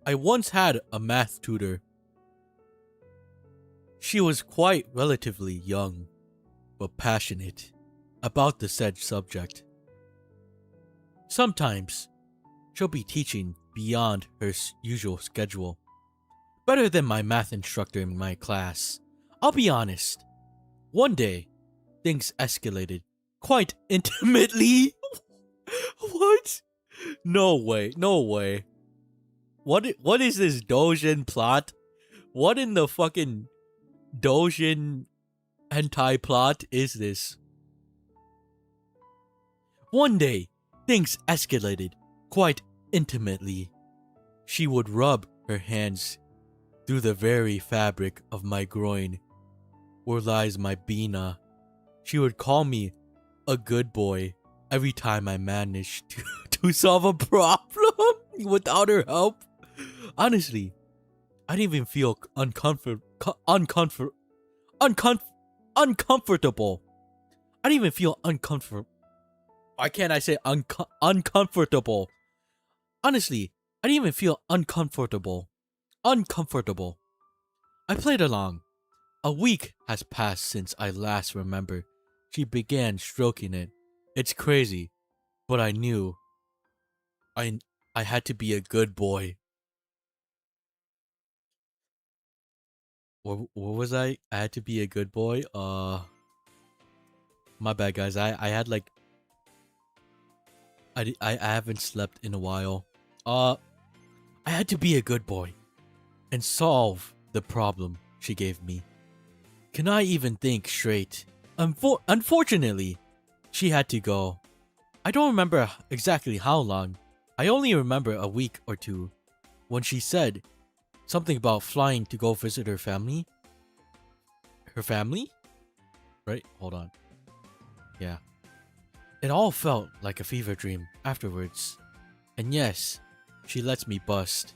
A: I once had a math tutor. She was quite relatively young, but passionate about the said subject. Sometimes, she'll be teaching beyond her usual schedule. Better than my math instructor in my class. I'll be honest. One day, things escalated quite intimately. What? No way, no way. What is this Dojin plot? What in the fucking Dojin hentai plot is this? One day, things escalated quite intimately. She would rub her hands through the very fabric of my groin, where lies my bina. She would call me a good boy every time I managed to solve a problem without her help. Honestly, I didn't even feel uncomfortable. I didn't even feel uncomfortable. Why can't I say uncomfortable? Honestly, I didn't even feel uncomfortable. I played along. A week has passed since I last remember she began stroking it. It's crazy, but I knew I had to be a good boy. What was I? I had to be a good boy? My bad, guys. I had like I haven't slept in a while. I had to be a good boy and solve the problem she gave me. Can I even think straight? Unfortunately, she had to go. I don't remember exactly how long. I only remember a week or two when she said something about flying to go visit her family. Her family? Right? Hold on. Yeah. It all felt like a fever dream afterwards. And yes, she lets me bust.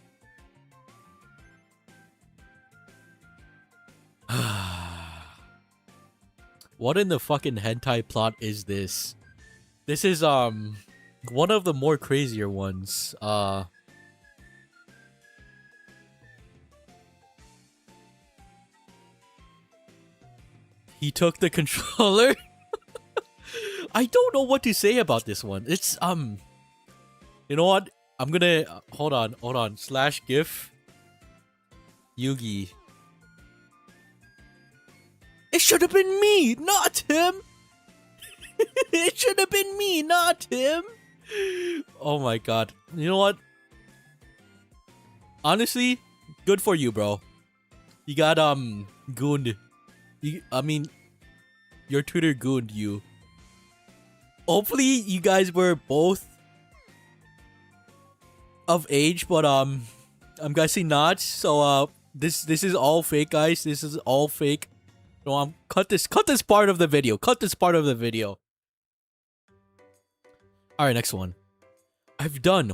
A: What in the fucking hentai plot is this? This is one of the more crazier ones. He took the controller. I don't know what to say about this one. It's you know what? I'm gonna hold on. /GIF Yugi. It should have been me, not him. It should have been me, not him. Oh my god. You know what? Honestly, good for you, bro. You got gooned. Your tutor gooned you. Hopefully you guys were both of age, but I'm guessing not. So this is all fake, guys. This is all fake. No, cut this part of the video. Alright, next one. I've done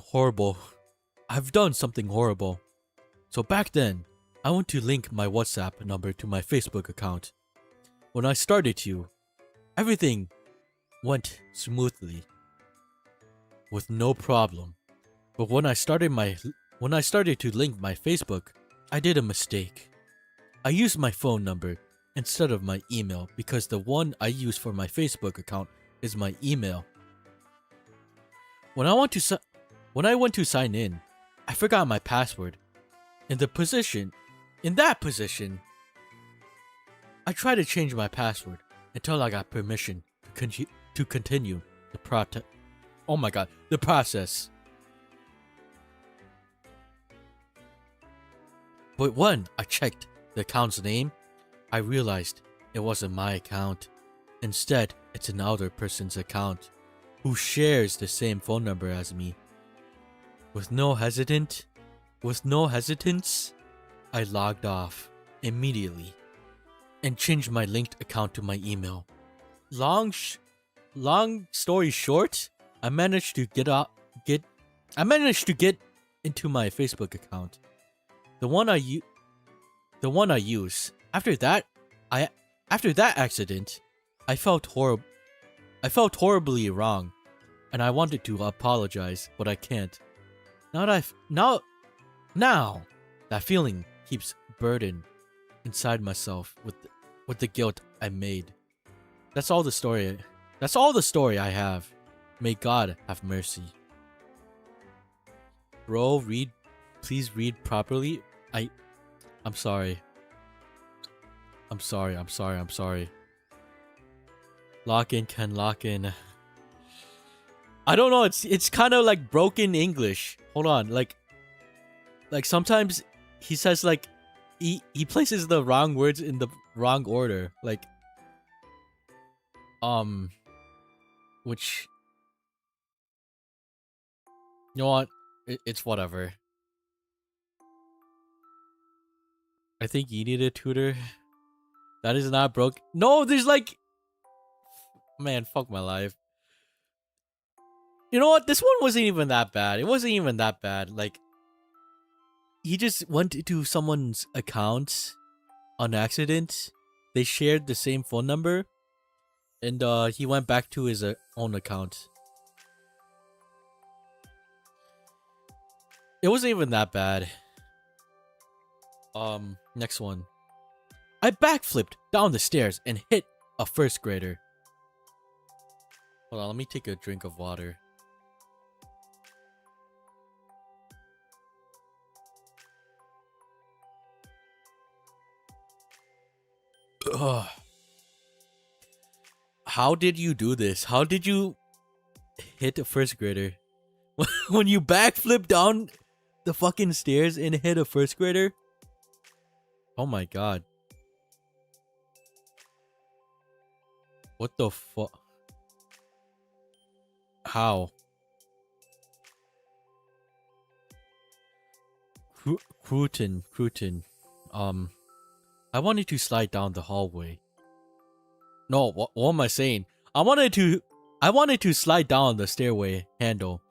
A: something horrible. So back then, I went to link my WhatsApp number to my Facebook account. When I started to, everything went smoothly, with no problem. But when I started to link my Facebook, I did a mistake. I used my phone number instead of my email because the one I use for my Facebook account is my email. When I went to sign in, I forgot my password. In that position, I tried to change my password until I got permission to continue the process. But when I checked the account's name, I realized it wasn't my account. Instead, it's another person's account who shares the same phone number as me. With no hesitance, I logged off immediately and changed my linked account to my email. Long story short, I managed to get into my Facebook account. The one I use. After that accident, I felt horribly wrong, and I wanted to apologize, but I can't. Now Now, that feeling keeps burden inside myself with the guilt I made. That's all the story. That's all the story I have. May God have mercy. Bro, read. Please read properly. I'm sorry. I'm sorry. I'm sorry. I'm sorry. Lock in, Ken. Lock in. I don't know. It's kind of like broken English. Hold on. Like sometimes he says like he places the wrong words in the wrong order. Like which, you know what? It's whatever. I think you need a tutor. That is not broke. No, there's like, man, fuck my life. You know what? This one wasn't even that bad. It wasn't even that bad. Like, he just went into someone's account on accident. They shared the same phone number, and he went back to his own account. It wasn't even that bad. Next one. I backflipped down the stairs and hit a first grader. Hold on, let me take a drink of water. Ugh. How did you do this? How did you hit a first grader? When you backflip down the fucking stairs and hit a first grader? Oh my god. What the fuck? How? Cruton. I wanted to slide down the hallway. No, what am I saying? I wanted to slide down the stairway handle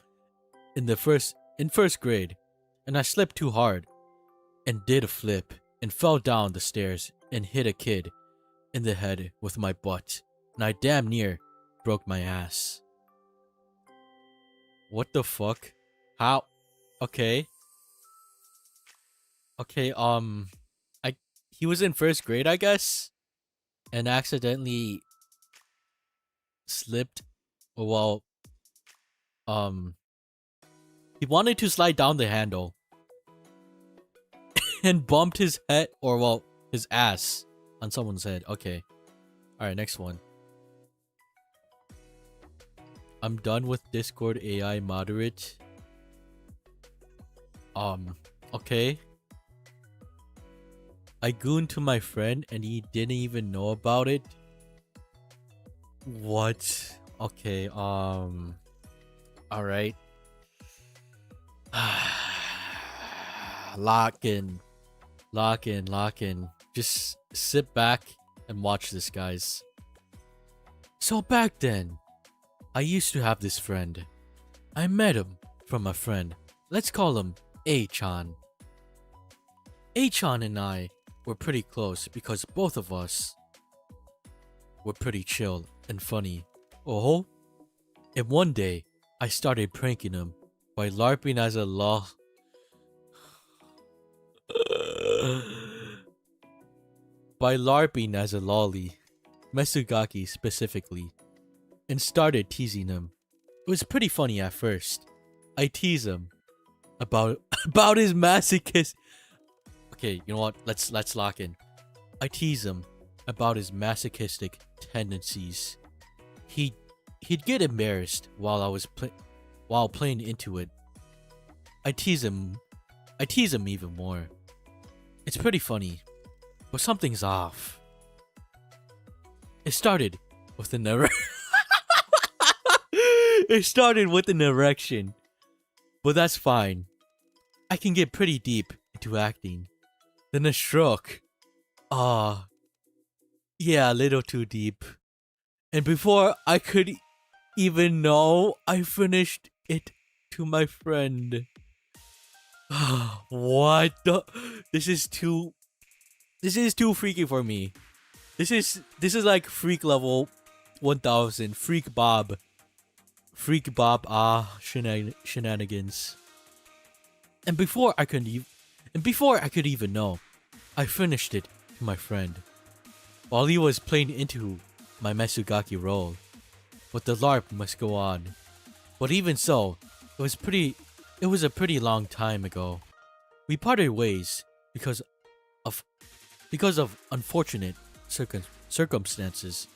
A: in first grade, and I slipped too hard and did a flip and fell down the stairs and hit a kid in the head with my butt, and I damn near broke my ass. What the fuck? How? Okay. Okay, he was in first grade, I guess, and accidentally slipped. Well, he wanted to slide down the handle and bumped his head, or well, his ass on someone's head. Okay. Alright, next one. I'm done with Discord AI moderate. Okay. I gooned to my friend and he didn't even know about it. What? Okay, alright. Lock in. Just sit back and watch this, guys. So back then, I used to have this friend. I met him from a friend. Let's call him A-chan. A-chan and I were pretty close because both of us were pretty chill and funny. Oh, and one day I started pranking him by LARPing as a lolly, Mesugaki specifically, and started teasing him. It was pretty funny at first. I tease him about his masochist. Okay, you know what? Let's lock in. I tease him about his masochistic tendencies. He'd get embarrassed while playing into it. I tease him even more. It's pretty funny, but something's off. It started with an erection, but that's fine. I can get pretty deep into acting. Then a stroke. Yeah, a little too deep. And before I could even know, I finished it to my friend. What the? This is too freaky for me. This is like freak level 1000. Freak Bob, shenanigans. And before I could And before I could even know, I finished it to my friend, while he was playing into my Mesugaki role. But the LARP must go on. But even so, it was a pretty long time ago. We parted ways because of unfortunate circumstances.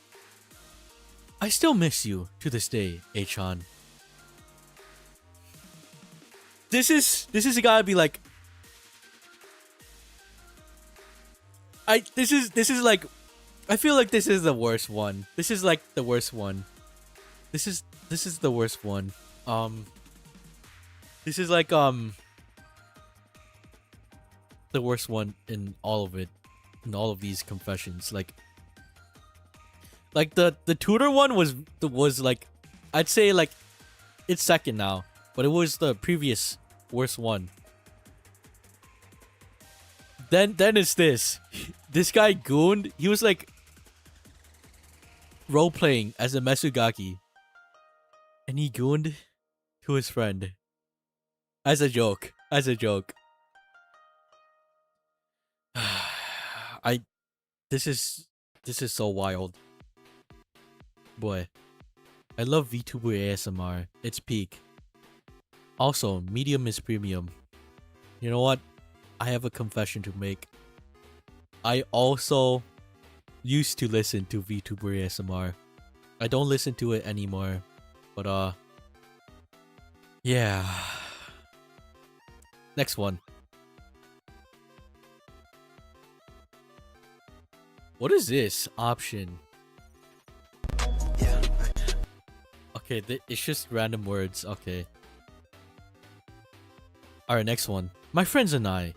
A: I still miss you to this day, Achan. This is gotta be like this is like I feel like this is the worst one. This is like the worst one. This is the worst one. This is like the worst one in all of it. In all of these confessions. Like the tutor one was like, I'd say like it's second now, but it was the previous worst one. Then it's this. This guy Goon, he was like role playing as a Mesugaki. And he gooned to his friend. As a joke. This is so wild. Boy. I love VTuber ASMR. It's peak. Also, medium is premium. You know what? I have a confession to make. I also used to listen to VTuber ASMR. I don't listen to it anymore. But yeah. Next one. What is this option? Okay, it's just random words. Okay. Alright, next one. My friends and I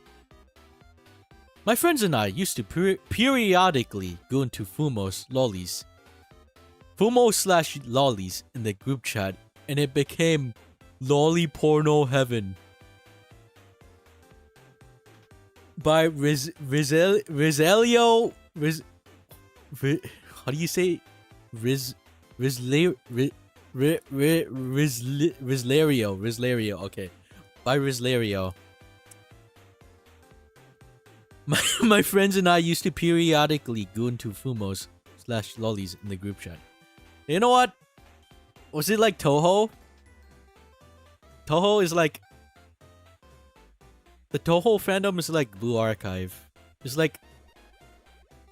A: used to periodically go into Fumo's lollies. Fumo/lollies in the group chat, and it became lolly porno heaven. By Rizzelio. How do you say? Rizlario. Okay. By Rizlario. My friends and I used to periodically go into Fumo's/lollies in the group chat. You know what? Was it like Toho? Toho is like... The Toho fandom is like Blue Archive. It's like...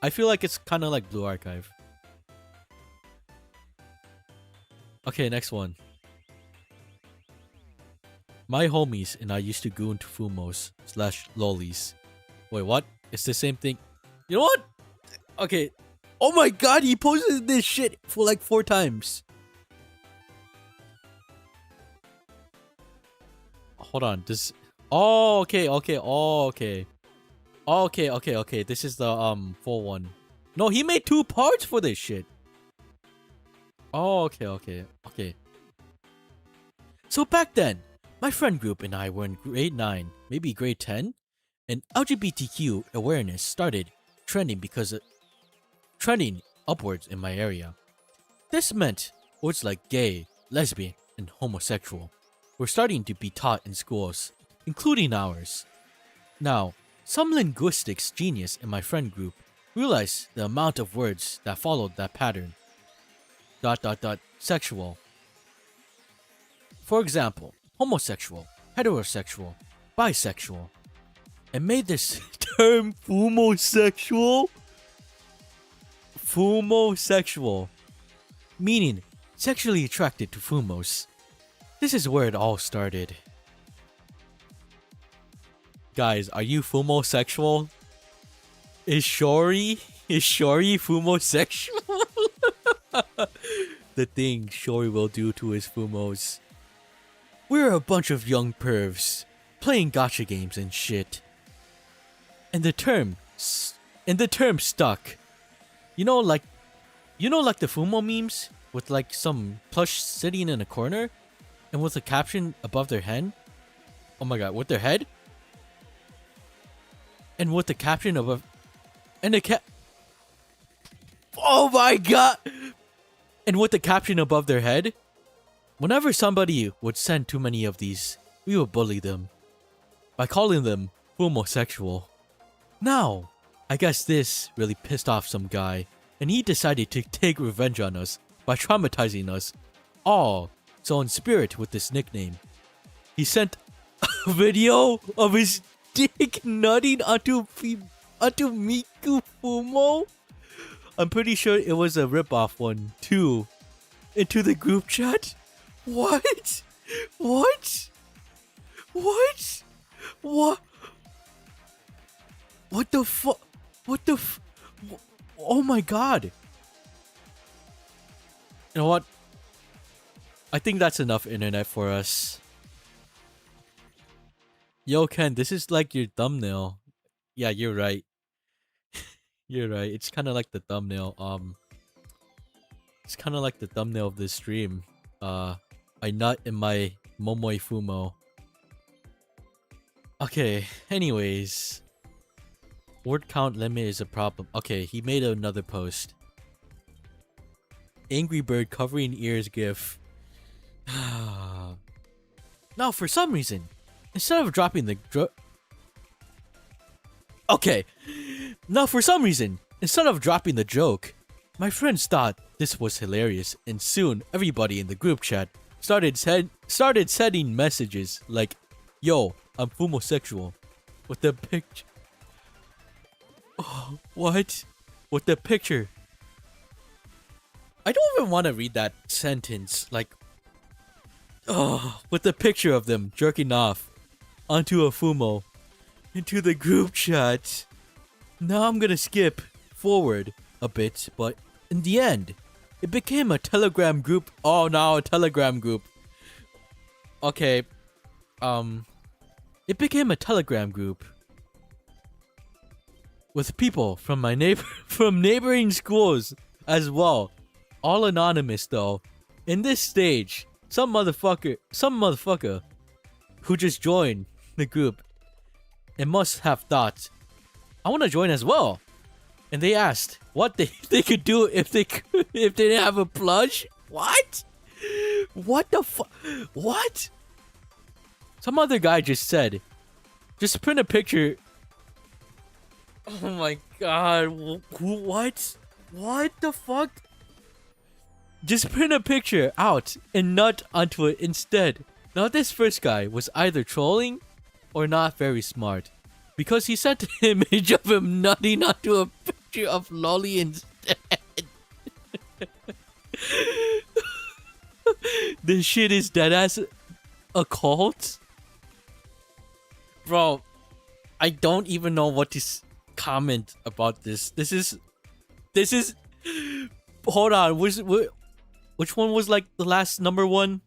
A: I feel like it's kind of like Blue Archive. Okay, next one. My homies and I used to go into Fumos/lollies. Wait, what? It's the same thing. You know what? Okay. Oh my god, he posted this shit for like 4 times. Hold on. This... Oh, okay. Oh, okay. Okay. This is the full one. No, he made 2 parts for this shit. Oh, okay. So back then, my friend group and I were in grade 9, maybe grade 10, and LGBTQ awareness started trending upwards in my area. This meant words like gay, lesbian, and homosexual were starting to be taught in schools, including ours. Now, some linguistics genius in my friend group realized the amount of words that followed that pattern. ... Sexual. For example, homosexual, heterosexual, bisexual, and made this term fumosexual. Fumosexual, meaning sexually attracted to fumos. This is where it all started. Guys, are you fumosexual? Is Shori fumosexual? The thing Shori will do to his fumos. We're a bunch of young pervs playing gacha games and shit. And the term stuck. You know like the Fumo memes with like some plush sitting in a corner and with a caption above their head? Oh my god, with their head? And with the caption above... And the Oh my god! And with the caption above their head? Whenever somebody would send too many of these, we would bully them by calling them homosexual. Now, I guess this really pissed off some guy, and he decided to take revenge on us by traumatizing us all. So in spirit with this nickname, he sent a video of his dick nutting onto Miku Fumo. I'm pretty sure it was a ripoff one too. Into the group chat. What? What? What? What? What the fuck? What the oh my god. You know what? I think that's enough internet for us. Yo, Ken, this is like your thumbnail. Yeah, you're right. You're right. It's kind of like the thumbnail. It's kind of like the thumbnail of this stream. I nut in my Momoi Fumo. Okay, anyways. Word count limit is a problem. Okay, he made another post. Angry Bird covering ears gif. Now, for some reason, instead of dropping the okay. Now, for some reason, instead of dropping the joke, my friends thought this was hilarious, and soon everybody in the group chat started sending messages like, "Yo, I'm homosexual," with the picture. Oh, what? With the picture. I don't even want to read that sentence. Like, oh, with the picture of them jerking off onto a Fumo into the group chat. Now I'm gonna skip forward a bit, but in the end, it became a Telegram group. Oh, now a Telegram group. Okay, it became a Telegram group with people from my from neighboring schools as well. All anonymous though. In this stage, some motherfucker who just joined the group and must have thought, I want to join as well. And they asked what they could do if they didn't have a plush. What? What the fuck? What? Some other guy just said, just print a picture. Oh my god. What? What the fuck? Just print a picture out and nut onto it instead. Now this first guy was either trolling or not very smart, because he sent an image of him nutting onto a picture of Lolly instead. This shit is deadass a cult? Bro, I don't even know what to comment about this. This is hold on, which one was like the last number one?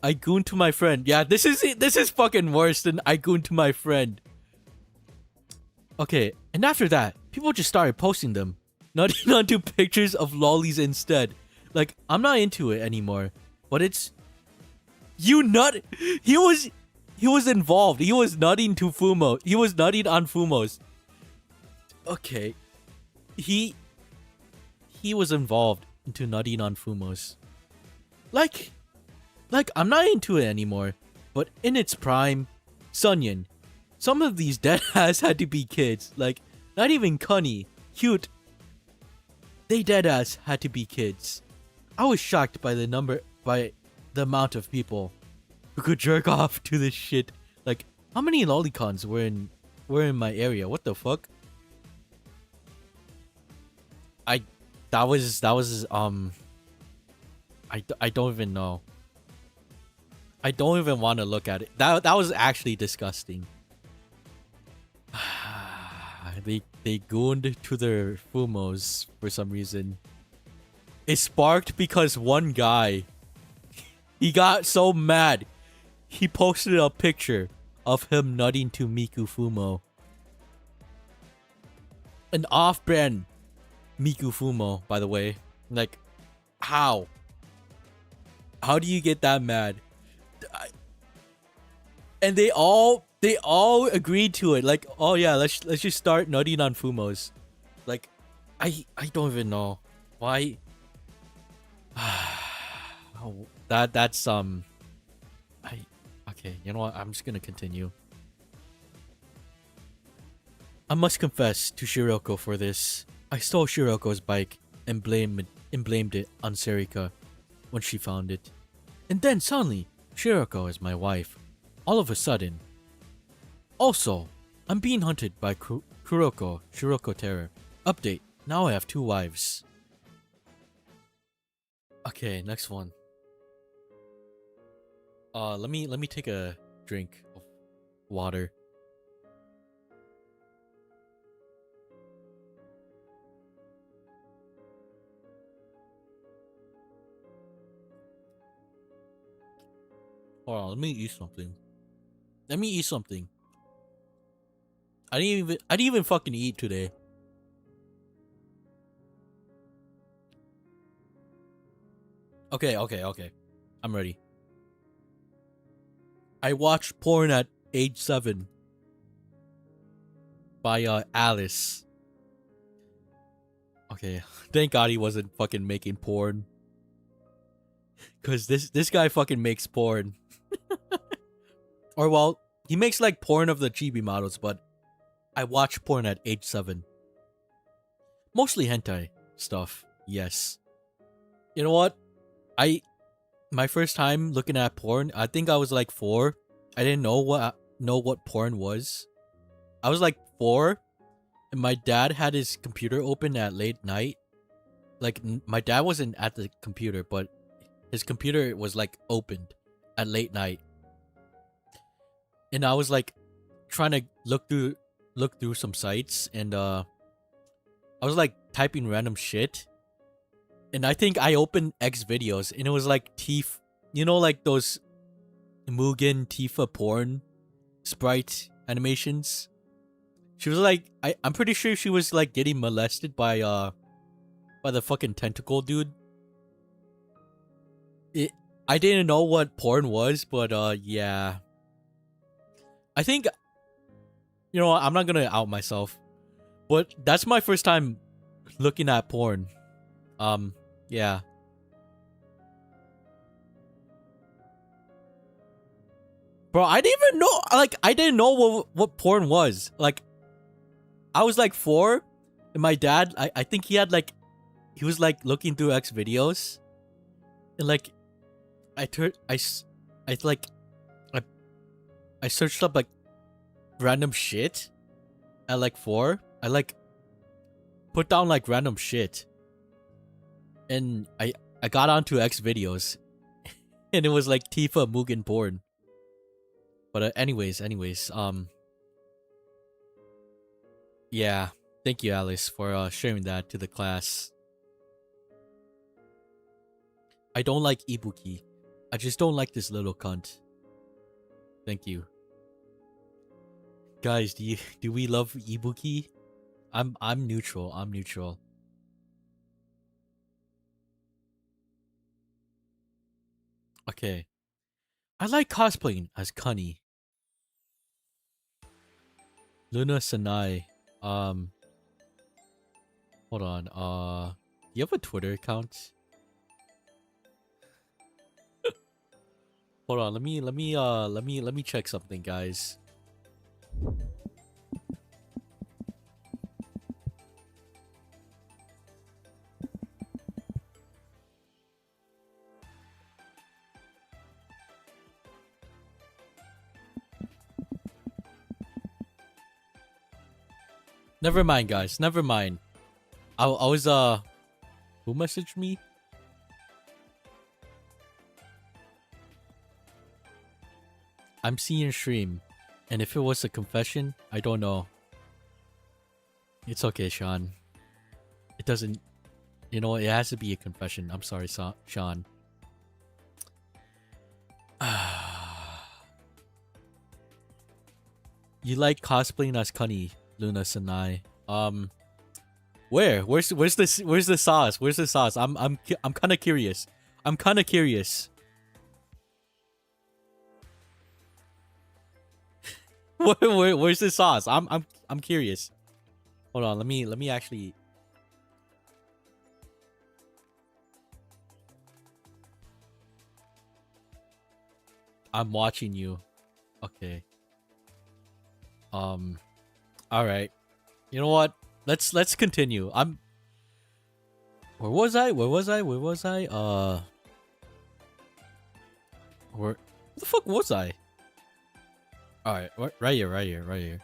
A: I goon to my friend. Yeah, this is fucking worse than I goon to my friend. Okay, and after that, people just started posting them, nutting onto pictures of lollies instead. Like, I'm not into it anymore. But it's you nut. He was involved. He was nutting to Fumo. He was nutting on Fumos. Okay, he was involved into nutting on Fumos. Like, I'm not into it anymore. But in its prime, Sunyan, some of these deadass had to be kids. Like, not even cunny, cute. They deadass had to be kids. I was shocked by the amount of people who could jerk off to this shit. Like, how many lolicons were in my area? What the fuck? I don't even know. I don't even want to look at it. That was actually disgusting. They gooned to their Fumos for some reason. It sparked because one guy, he got so mad, he posted a picture of him nutting to Miku Fumo. An off-brand Miku Fumo, by the way. Like, how? How do you get that mad? And they all agreed to it. Like, oh yeah, let's just start nutting on Fumos. Like, I don't even know why. Okay, you know what? I'm just gonna continue. I must confess to Shiroko for this. I stole Shiroko's bike and blamed it on Serika when she found it. And then suddenly, Shiroko is my wife. All of a sudden. Also, I'm being hunted by Shiroko Terror. Update, now I have 2 wives. Okay, next one. Let me take a drink of water. Hold on, let me eat something. Let me eat something. I didn't even fucking eat today. Okay. I'm ready. I watched porn at age 7 by Alice. Okay, thank God he wasn't fucking making porn. Cause this guy fucking makes porn. Or well, he makes like porn of the chibi models, but I watch porn at age 7. Mostly hentai stuff, yes. You know what? My first time looking at porn, I think I was like 4. I didn't know what porn was. I was like 4, and my dad had his computer open at late night. Like my dad wasn't at the computer, but his computer was like opened at late night. And I was like trying to look through some sites, and I was like typing random shit. And I think I opened X videos, and it was like Tifa, you know, like those Mugen Tifa porn sprite animations. She was like, I'm pretty sure she was like getting molested by the fucking tentacle dude. I didn't know what porn was, but yeah. I think, you know, I'm not gonna out myself, but that's my first time looking at porn. Yeah. Bro, I didn't know what porn was. Like, I was like 4, and my dad, I think he was like looking through X videos, and like, I searched up like random shit at like 4. I like put down like random shit, and I got onto X videos, and it was like Tifa Mugen porn. But anyways, yeah. Thank you, Alice, for sharing that to the class. I don't like Ibuki. I just don't like this little cunt. Thank you. Guys, do we love Ibuki? I'm neutral. I'm neutral. Okay. I like cosplaying as Kunny. Luna Sanai. Hold on. You have a Twitter account? Hold on. Let me check something, guys. Never mind, guys. Never mind. I was who messaged me? I'm seeing stream, and if it was a confession, I don't know. It's okay, Sean. It doesn't. You know, it has to be a confession. I'm sorry, Sean. You like cosplaying as Kunny, Luna Sanai. Where's the sauce? Where's the sauce? I'm kind of curious. I'm kind of curious. Where's the sauce? I'm curious. Hold on, let me actually. I'm watching you. Okay. All right. You know what? Let's continue. Where was I? Where the fuck was I? All right, right here.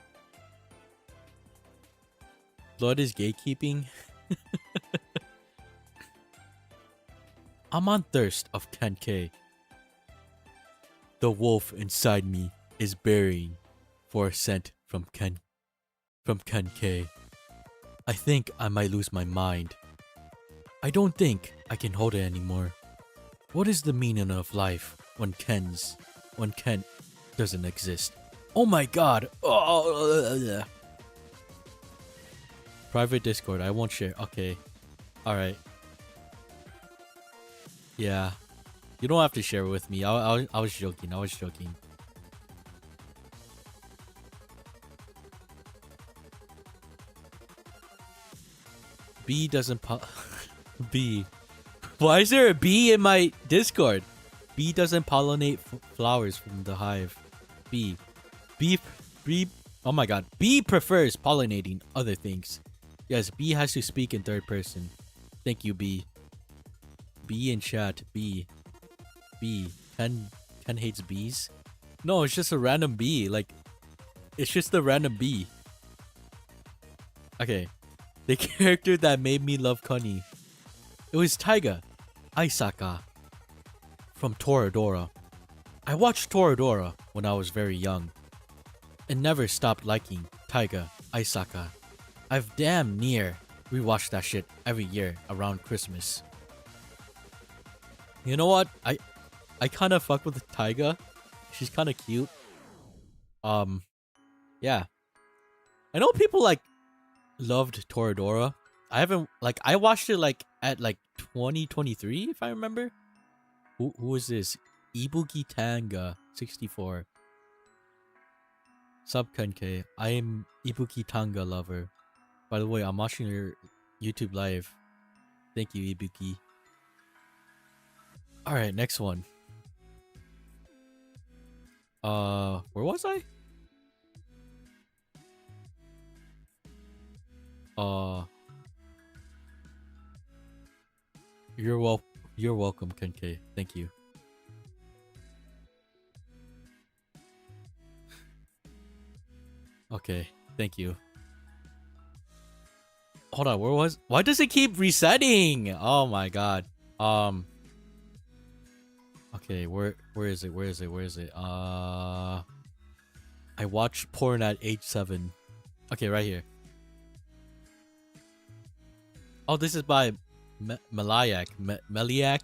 A: Blood is gatekeeping. I'm on thirst of 10k. The wolf inside me is burying for a scent from 10k. I think I might lose my mind. I don't think I can hold it anymore. What is the meaning of life when Ken doesn't exist? Oh my god. Oh. Private Discord. I won't share. Okay. All right. Yeah. You don't have to share with me. I was joking. B doesn't B. Why is there a bee in my Discord? Bee doesn't pollinate flowers from the hive. B. Oh my god. Bee prefers pollinating other things. Yes, B has to speak in third person. Thank you, B. B in chat. B. Ken hates bees? No, it's just a random bee. Like, it's just a random bee. Okay. The character that made me love Connie. It was Taiga Aisaka from Toradora. I watched Toradora when I was very young and never stopped liking Taiga Aisaka. I've damn near rewatched that shit every year around Christmas. You know what? I kind of fuck with Taiga. She's kind of cute. Yeah. I know people like loved Toradora. I watched it like at like 2023 if I remember. Who is this? Ibuki Tanga 64. Sub KenK. I am Ibuki Tanga lover. By the way, I'm watching your YouTube live. Thank you, Ibuki. Alright, next one. Where was I? You're welcome, KenK. Thank you. Okay, thank you. Hold on, why does it keep resetting? Oh my god. Okay, where is it? I watched porn at age 7. Okay, right here. Oh, this is by Meliak. Meliak?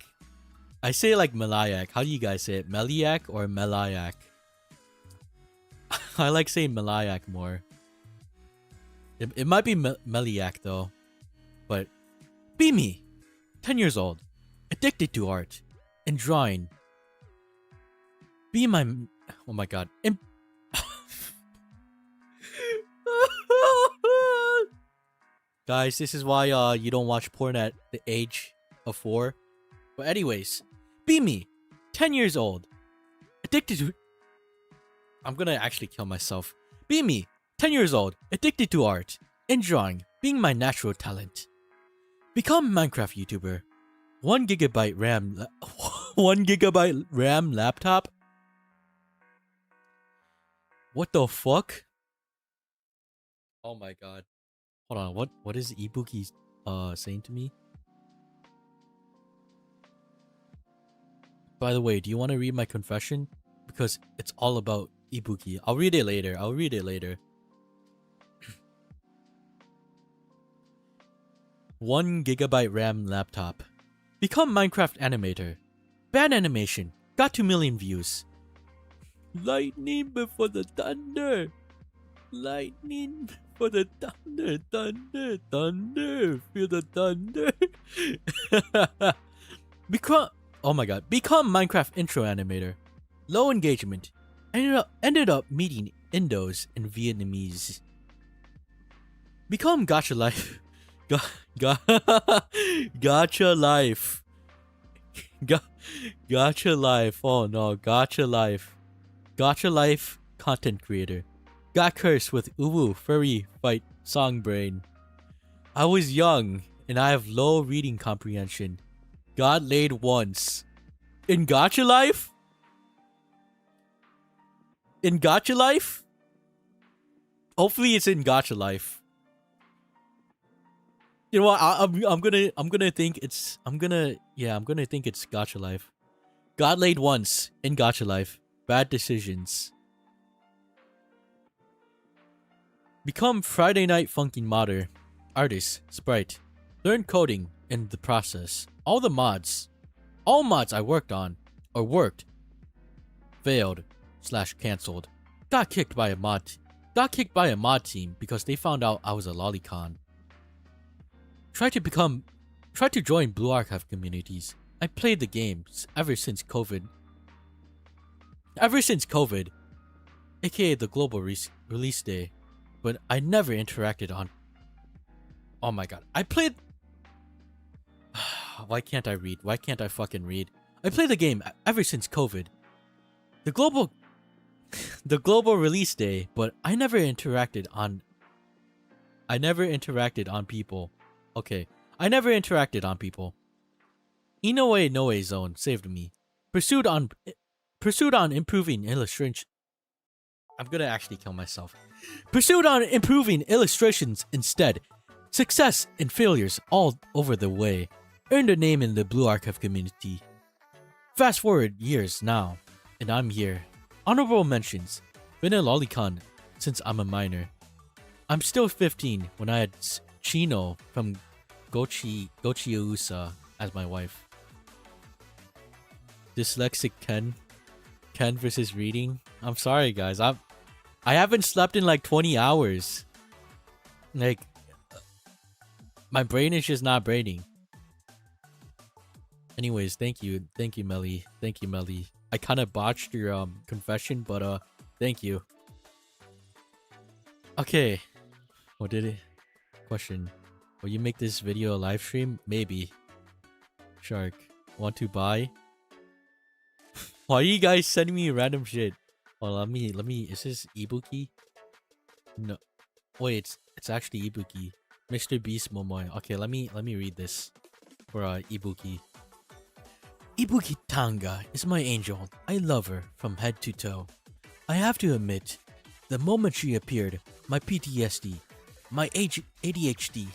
A: I say it like Meliak. How do you guys say it? Meliak or Meliak? I like saying Meliak more. It might be Meliak though. But be me. 10 years old. Addicted to art. And drawing. Be my... Oh my god. Guys, this is why you don't watch porn at the age of 4. But anyways, be me, 10 years old, addicted to... I'm gonna actually kill myself. Be me, 10 years old, addicted to art and drawing, being my natural talent. Become Minecraft YouTuber. 1 gigabyte RAM... 1 gigabyte RAM laptop? What the fuck? Oh my god. Hold on, what is Ibuki saying to me? By the way, do you want to read my confession? Because it's all about Ibuki. I'll read it later. 1 gigabyte RAM laptop. Become Minecraft animator. Bad animation. Got 2 million views. Lightning before the thunder. Lightning for the thunder, thunder, feel the thunder. Oh my god, become Minecraft intro animator. Low engagement. Ended up meeting Indos and Vietnamese. Become Gacha Life. Gacha Life. Gacha Life. Oh no, Gacha Life. Gotcha life content creator. Got cursed with uwu furry fight song brain. I was young and I have low reading comprehension. Got laid once. In gotcha life? In gotcha life? Hopefully it's in gotcha life. You know what? I'm gonna think it's think it's gotcha life. Got laid once in gotcha life. Bad decisions. Become Friday Night Funky Modder. Artist, sprite. Learn coding in the process. All mods I worked on or worked failed / cancelled. Got kicked by a mod team because they found out I was a lolicon. Tried to join Blue Archive communities. I played the games ever since COVID, aka the global release day, but I never interacted on. Oh my god, I played. Why can't I read? Why can't I fucking read? I played the game ever since COVID, the global release day, but I never interacted on people. Okay, I never interacted on people. Inoue Noe Zone saved me. Pursued on improving illustration. I'm gonna actually kill myself. Pursued on improving illustrations instead. Success and failures all over the way. Earned a name in the Blue Archive community. Fast forward years now, and I'm here. Honorable mentions. Been a lolicon since I'm a minor. I'm still 15 when I had Chino from Gochiusa as my wife. Dyslexic Ken versus reading. I'm sorry guys. I haven't slept in like 20 hours. Like my brain is just not braining. Anyways, thank you Melly. I kind of botched your confession, but thank you. Okay. What did it? Question. Will you make this video a live stream? Maybe. Shark. Want to buy? Why are you guys sending me random shit? Oh, let me. Is this Ibuki? No. Wait, it's actually Ibuki. Mr. Beast Momoy. Okay, let me read this for Ibuki. Ibuki Tanga is my angel. I love her from head to toe. I have to admit, the moment she appeared, my PTSD, my ADHD,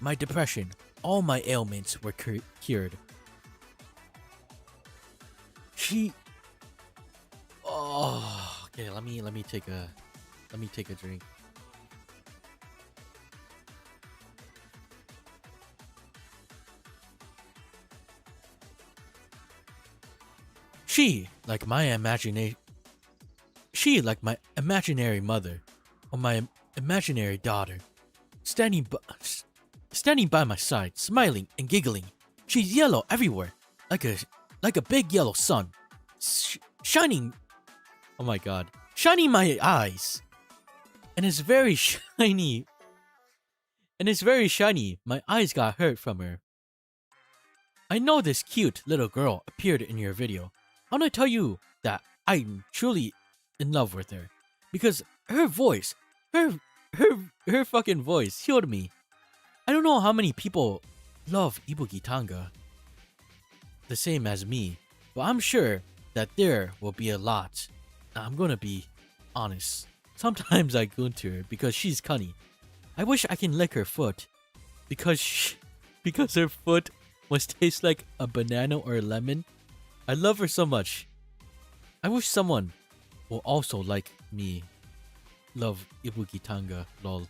A: my depression, all my ailments were cured. She. Oh, okay. Let me take a drink. She, like my imaginary mother, or my imaginary daughter, standing by my side, smiling and giggling. She's yellow everywhere, like a big yellow sun, shining. Oh my god, shining my eyes, and it's very shiny. My eyes got hurt from her. I know this cute little girl appeared in your video. I want to tell you that I'm truly in love with her because her voice, her fucking voice healed me. I don't know how many people love Ibuki Tanga the same as me, but I'm sure that there will be a lot. I'm gonna be honest. Sometimes I goon to her because she's cunny. I wish I can lick her foot because her foot must taste like a banana or a lemon. I love her so much. I wish someone will also like me. Love Ibuki Tanga, lol.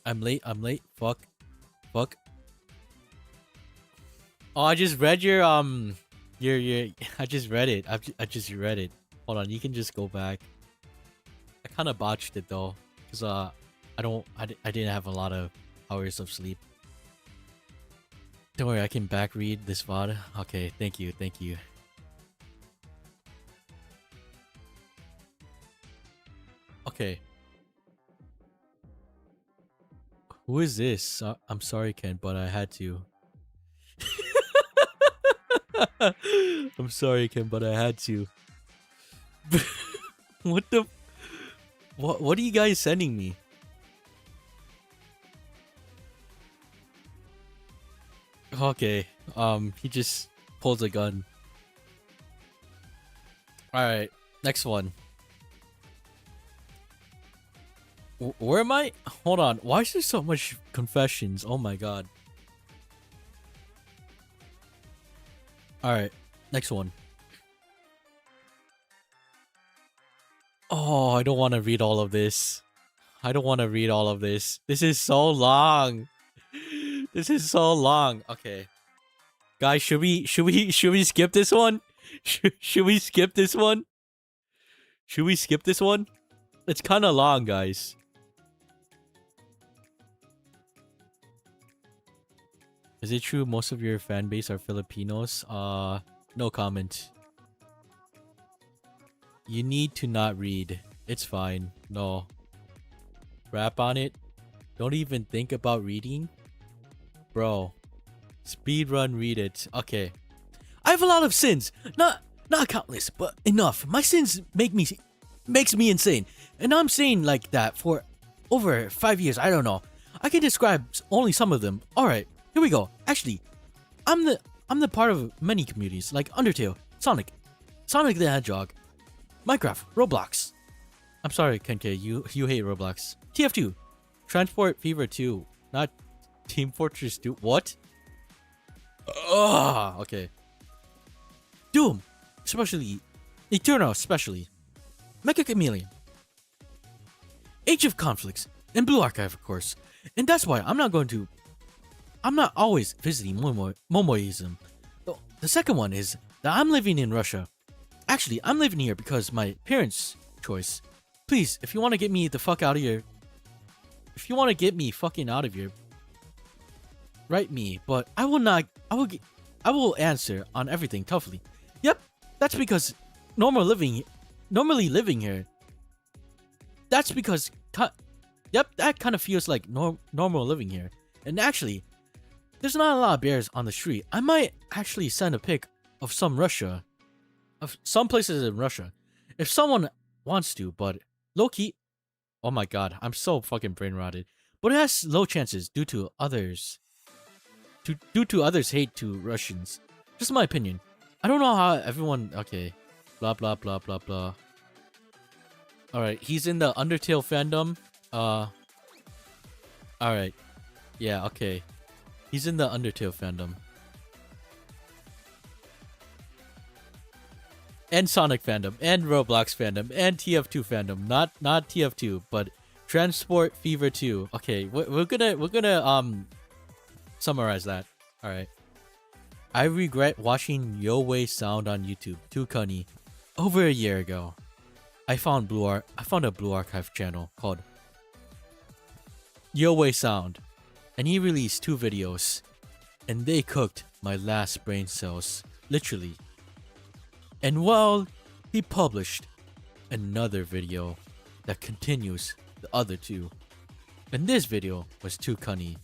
A: I'm late. Fuck. Oh, I just read your I just read it. I just read it. Hold on, you can just go back. I kind of botched it though, cause I didn't have a lot of hours of sleep. Don't worry, I can back read this VOD. Okay, thank you. Okay. Who is this? I'm sorry, Ken, but I had to. I'm sorry, Ken, but I had to. What the? What are you guys sending me? Okay. He just pulls a gun. All right. Next one. Where am I? Hold on. Why is there so much confessions? Oh my god. All right. Next one. Oh, I don't want to read all of this. I don't want to read all of this. This is so long. This is so long. Okay. Guys, should we skip this one? Should we skip this one? Should we skip this one? It's kind of long, guys. Is it true most of your fan base are Filipinos? No comment. You need to not read. It's fine. No. Rap on it. Don't even think about reading. Bro. Speedrun read it. Okay. I have a lot of sins. Not countless, but enough. My sins makes me insane. And I'm saying like that for over 5 years. I don't know. I can describe only some of them. Alright, here we go. Actually, I'm the part of many communities like Undertale, Sonic the Hedgehog, Minecraft, Roblox. I'm sorry, KenK, you hate Roblox. TF2, Transport Fever 2, not Team Fortress 2. What? Ugh, okay. Doom, especially Eternal, especially Mecha Chameleon, Age of Conflicts, and Blue Archive, of course. And that's why I'm not always visiting Momoism. The second one is that I'm living in Russia. Actually, I'm living here because my parents' choice. Please, if you want to get me the fuck out of here, if you want to get me fucking out of here, write me. But I will not. I will answer on everything toughly. Yep, that's because normally living here. That's because. Yep, that kind of feels like normal living here. And actually, there's not a lot of bears on the street. I might actually send a pic of some places in Russia, if someone wants to. But low-key, oh my god, I'm so fucking brain rotted. But it has low chances due to others' hate to Russians. Just my opinion. I don't know how everyone. Okay, blah blah blah blah blah. All right, he's in the Undertale fandom. All right, yeah, okay. He's in the Undertale fandom. And Sonic fandom, and Roblox fandom, and TF2 fandom. Not TF2, but Transport Fever 2. Okay, we're gonna summarize that. All right. I regret watching Yo Way Sound on YouTube. Too cunny. Over a year ago, I found a Blue Archive channel called Yo Way Sound, and he released 2 videos, and they cooked my last brain cells, literally. And well, he published another video that continues the other 2, and this video was too cunny.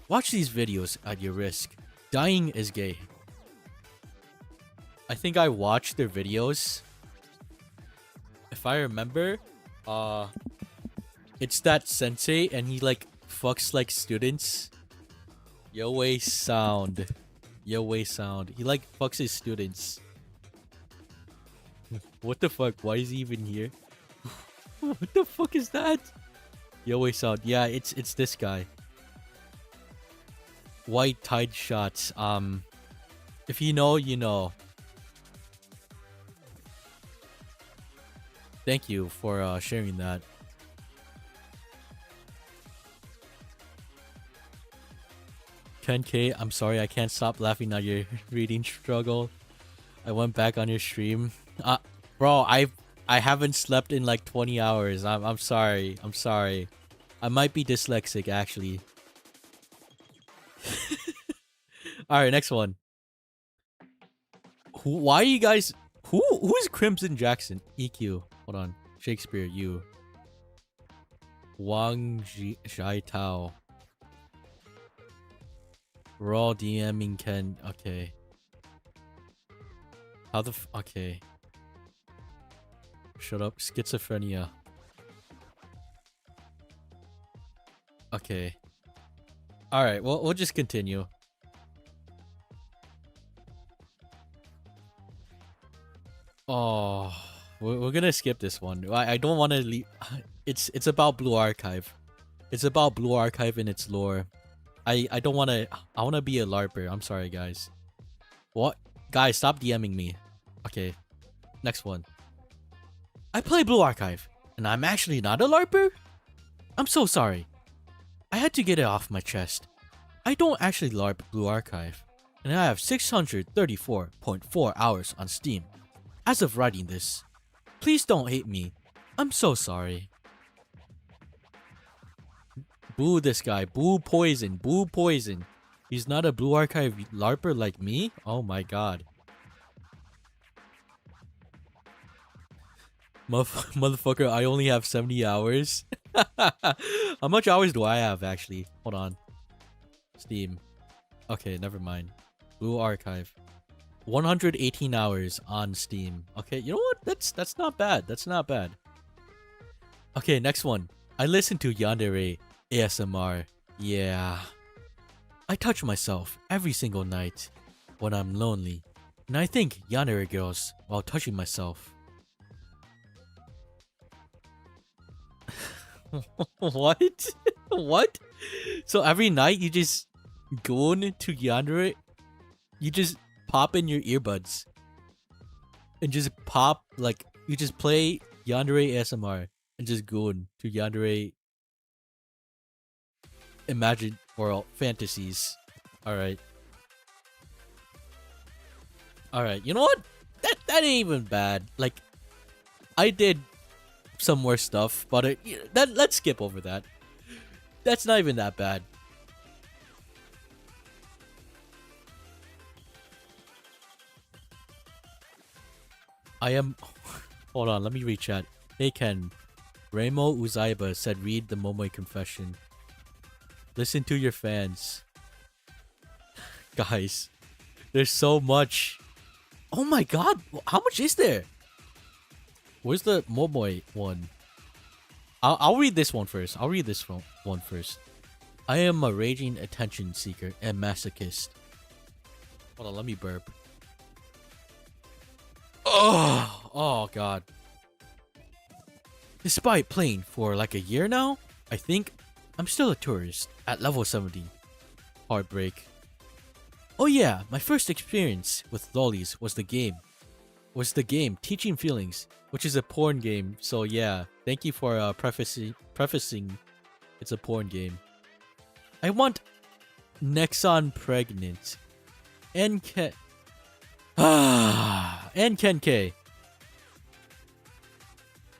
A: Watch these videos at your risk. Dying is gay. I think I watched their videos. If I remember, it's that sensei and he like fucks like students. Yo Way Sound. He like fucks his students. What the fuck? Why is he even here? What the fuck is that? Yo Way Sound. Yeah, it's this guy. White Tide Shots. If you know, you know. Thank you for sharing that. KenK, I'm sorry I can't stop laughing at your reading struggle. I went back on your stream. Bro, I haven't slept in like 20 hours. I'm sorry. I'm sorry. I might be dyslexic actually. Alright, next one. Why are you guys... Who is Crimson Jackson? EQ. Hold on. Shakespeare, you. Wang Zhai Tao. We're all DMing Ken. Okay. How the okay. Shut up. Schizophrenia. Okay. Alright, well, we'll just continue. Oh, we're gonna skip this one. I don't want to leave. It's about Blue Archive. It's about Blue Archive and its lore. I don't want to. I want to be a LARPer. I'm sorry, guys. What? Guys, stop DMing me. Okay. Next one. I play Blue Archive, and I'm actually not a LARPer? I'm so sorry. I had to get it off my chest. I don't actually LARP Blue Archive, and I have 634.4 hours on Steam. As of writing this, please don't hate me. I'm so sorry. Boo this guy. Boo poison. Boo poison. He's not a Blue Archive LARPer like me? Oh my god. Motherfucker, I only have 70 hours. How much hours do I have actually? Hold on. Steam. Okay, never mind. Blue Archive. 118 hours on Steam. Okay, you know what? That's not bad. That's not bad. Okay, next one. I listen to Yandere ASMR. Yeah. I touch myself every single night when I'm lonely. And I think Yandere girls while touching myself. What? What? So every night you just go into Yandere? You just pop in your earbuds and just pop, like, you just play Yandere ASMR and just go into Yandere Imagine World Fantasies. Alright. Alright, you know what? That ain't even bad. Like, I did some worse stuff, but let's skip over that. That's not even that bad. I am... Hold on, let me read chat. Hey Ken, Remo Uzaiba said read the Momoy confession. Listen to your fans. Guys, there's so much. Oh my god, how much is there? Where's the Momoy one? I'll read this one first. I'll read this one first. I am a raging attention seeker and masochist. Hold on, let me burp. Oh god. Despite playing for like a year now, I think I'm still a tourist at level 70. Heartbreak. Oh yeah, my first experience with lollies was the game. Teaching Feelings, which is a porn game. So yeah, thank you for prefacing it's a porn game. I want Nexon pregnant. And KenK.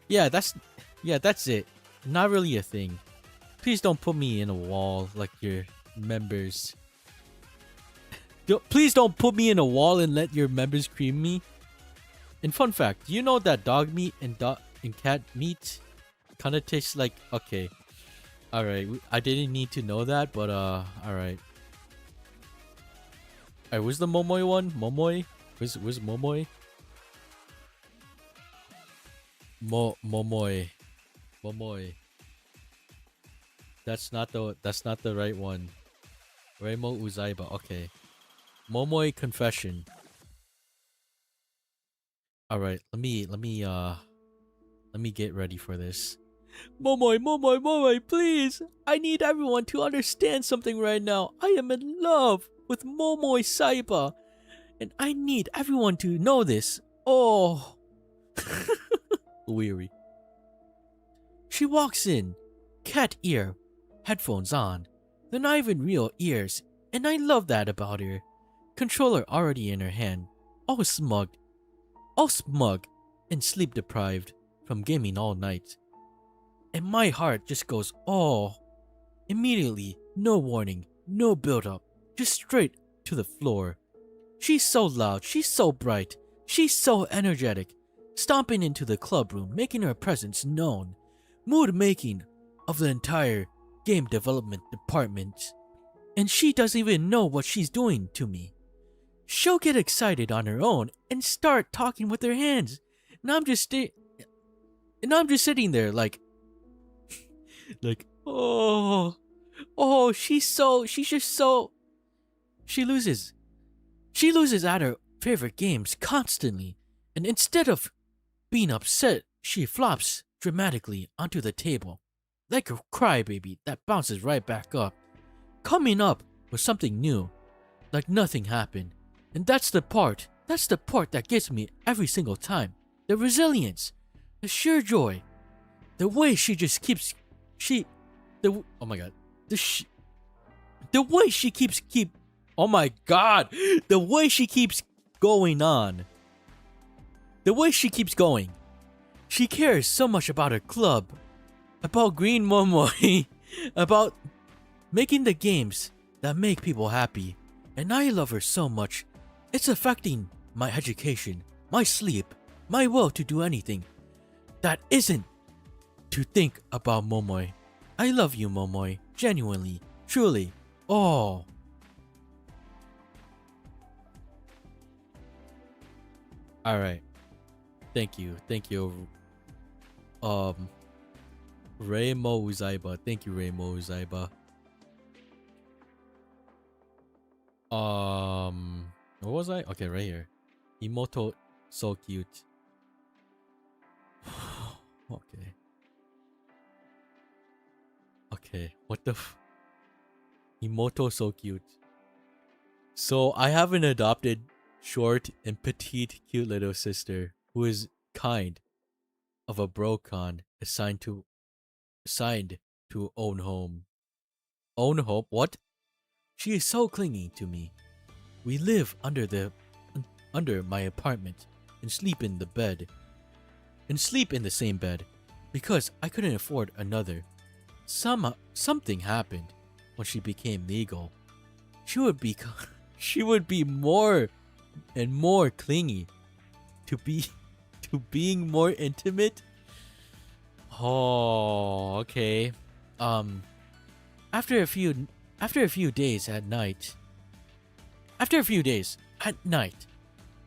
A: Yeah, that's it. Not really a thing. Please don't put me in a wall like your members. Please don't put me in a wall and let your members cream me. And fun fact, do you know that dog meat and cat meat kind of tastes like... Okay. Alright, I didn't need to know that, but alright. Alright, where's the Momoy one? Momoy? Where's Momoy? Momoy. That's not the right one. Remo Uzaiba. Okay. Momoy confession. All right, let me get ready for this. Momoy, please. I need everyone to understand something right now. I am in love with Momoy Saiba, and I need everyone to know this. Oh. Weary. She walks in, cat ear, headphones on. They're not even real ears, and I love that about her. Controller already in her hand, all smug and sleep deprived from gaming all night. And my heart just goes, oh. Immediately, no warning, no build up, just straight to the floor. She's so loud, she's so bright, she's so energetic, stomping into the club room, making her presence known. Mood making of the entire game development department. And she doesn't even know what she's doing to me. She'll get excited on her own and start talking with her hands. And I'm just And I'm just sitting there like, oh, she's just so, she loses. She loses at her favorite games constantly. And instead of being upset, she flops dramatically onto the table. Like a crybaby that bounces right back up. Coming up with something new. Like nothing happened. And that's the part that gets me every single time. The resilience. The sheer joy. The way she just keeps... oh my god. The way she keeps... Oh my god! The way she keeps going on. The way she keeps going. She cares so much about her club. About Green Momoy. About making the games that make people happy. And I love her so much. It's affecting my education, my sleep, my will to do anything that isn't to think about Momoy. I love you, Momoy. Genuinely. Truly. Oh. Alright. Thank you. Thank you. Reimo Uzaiba. Thank you, Reimo Uzaiba. What was I? Okay, right here. Imoto, so cute. Okay. Okay, what the Imoto, so cute. So, I have an adopted, short, and petite, cute little sister who is kind of a brocon assigned to own home. Own home? What? She is so clingy to me. We live under my apartment and sleep in the same bed because I couldn't afford another. Something happened when she became legal. She would be more and more clingy to being more intimate. Oh, okay. After a few days at night,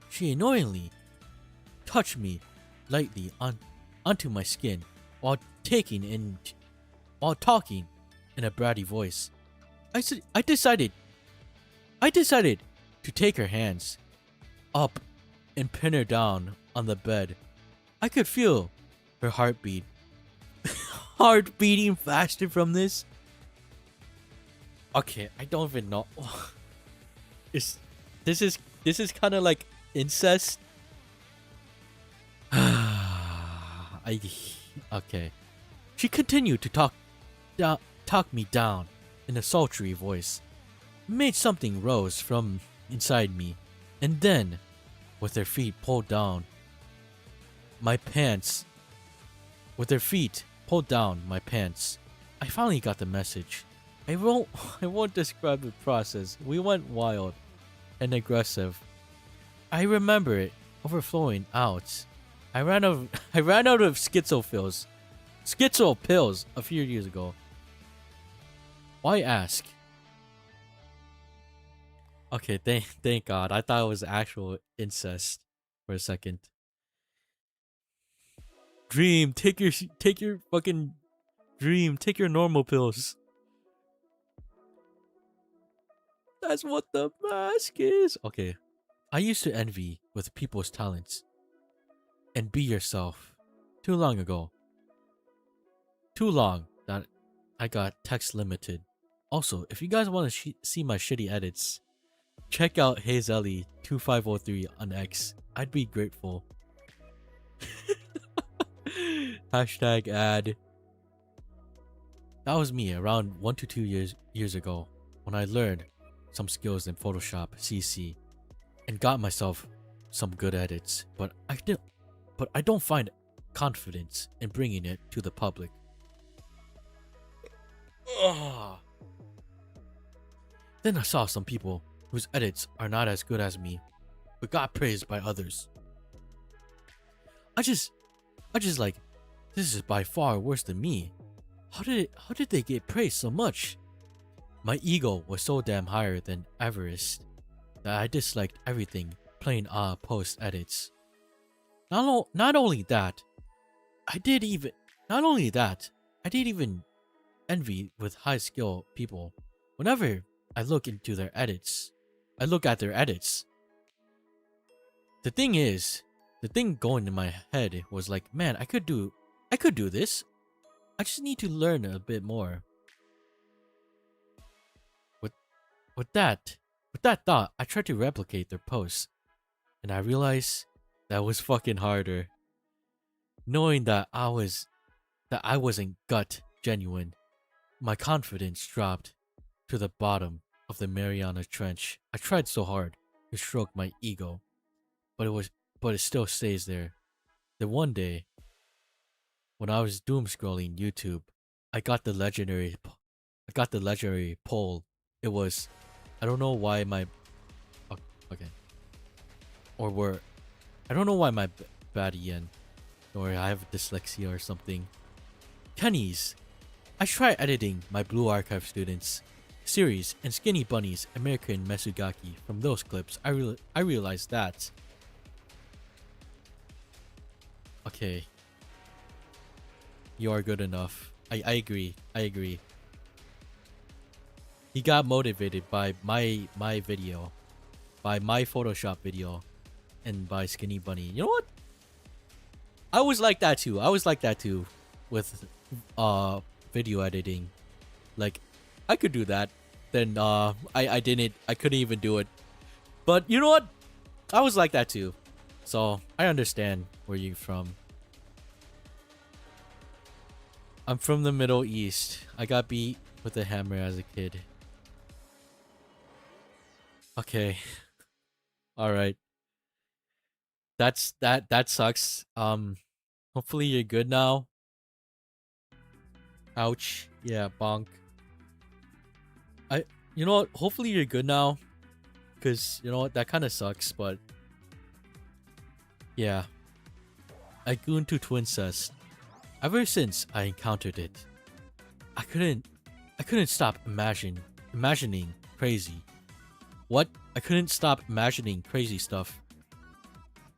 A: she annoyingly touched me lightly onto my skin while talking in a bratty voice. I decided to take her hands up and pin her down on the bed. I could feel her heartbeat beating faster from this. Okay, I don't even know. This is kind of like incest. Okay. She continued to talk me down in a sultry voice. Made something rose from inside me, and then, with her feet pulled down my pants, I finally got the message. I won't describe the process. We went wild and aggressive. I remember it overflowing out. I ran out of schizo pills a few years ago. Why ask? Okay, thank God. I thought it was actual incest for a second. Dream, take your fucking dream. Take your normal pills. That's what the mask is. Okay. I used to envy with people's talents. And be yourself. Too long ago. Too long that I got text limited. Also, if you guys want to see my shitty edits, check out Hazelly2503 on X. I'd be grateful. Hashtag ad. That was me around 1 to 2 years ago when I learned some skills in Photoshop CC and got myself some good edits, but I don't find confidence in bringing it to the public. Ugh. Then I saw some people whose edits are not as good as me, but got praised by others. I just like, this is by far worse than me. How did they get praised so much? My ego was so damn higher than Everest that I disliked everything plain post edits. Not only that, I did even, not only that, I did even envy with high skill people. Whenever I look into their edits, I look at their edits. The thing is, the thing going in my head was like, man, I could do this. I just need to learn a bit more. With with that, with that thought, I tried to replicate their posts, and I realized that was fucking harder. Knowing that I wasn't gut genuine, my confidence dropped to the bottom of the Mariana Trench. I tried so hard to stroke my ego, but it still stays there. Then one day, when I was doom scrolling YouTube, I got the legendary poll. It was, I don't know why my okay, or were I don't know why my bad Ian, or I have dyslexia or something. Kenny's. I tried editing my Blue Archive students series and Skinny Bunny's American Mesugaki from those clips. I realized that. Okay. You are good enough. I agree. I agree. He got motivated by my video, by my Photoshop video, and by Skinny Bunny. You know what? I was like that too. With video editing. Like, I could do that. Then I couldn't even do it. But you know what? I was like that too. So I understand where you're from. I'm from the Middle East. I got beat with a hammer as a kid. Okay. Alright. That sucks. Hopefully you're good now. Ouch. Yeah, bonk. You know what? Hopefully you're good now. Cause you know what? That kinda sucks, but yeah. I grew into twincest. Ever since I encountered it, I couldn't stop imagining crazy. What? I couldn't stop imagining crazy stuff.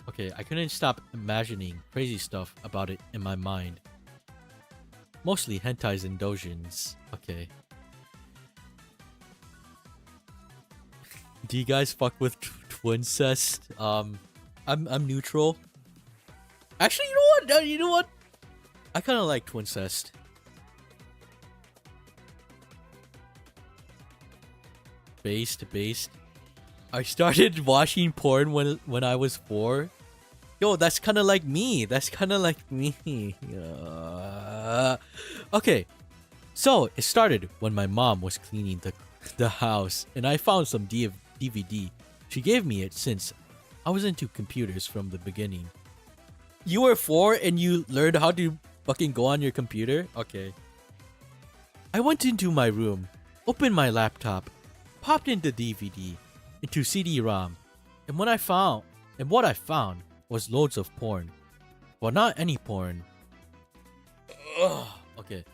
A: Okay, I couldn't stop imagining crazy stuff about it in my mind. Mostly hentais and dojins. Okay. Do you guys fuck with twincest? I'm neutral. Actually, you know what? You know what? I kind of like twincest. Based. I started watching porn when I was 4. Yo, that's kind of like me. Okay, so it started when my mom was cleaning the house, and I found some DVD. She gave me it since I was into computers from the beginning. You were 4 and you learned how to fucking go on your computer? Okay. I went into my room, opened my laptop, popped in the DVD, into CD-ROM, and what I found was loads of porn. Well, not any porn. Ugh. Okay.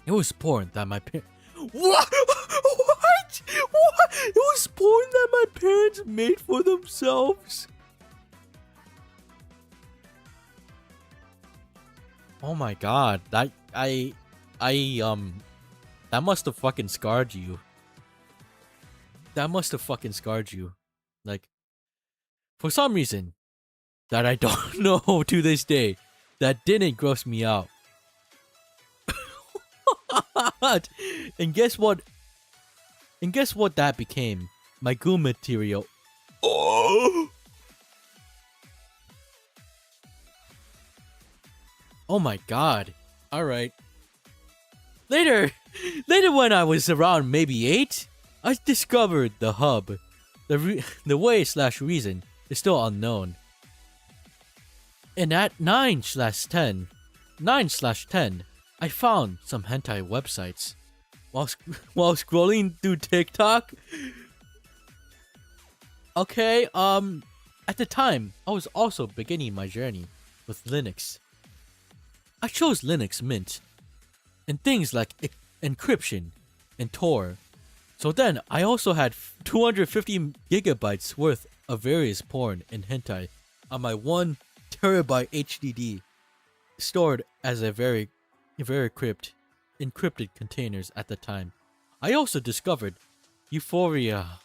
A: It was porn that my parents... What? What? It was porn that my parents made for themselves? Oh my god. That must have fucking scarred you. Like, for some reason that I don't know to this day, that didn't gross me out. And guess what? That became? My goo material. Oh my god. Alright. Later when I was around maybe 8, I discovered the hub. The way/reason is still unknown. And at 9/10, I found some hentai websites. While scrolling through TikTok. Okay, at the time, I was also beginning my journey with Linux. I chose Linux Mint, and things like encryption and Tor. So then, I also had 250 gigabytes worth of various porn and hentai on my 1 terabyte HDD stored as a very encrypted containers at the time. I also discovered Euphoria,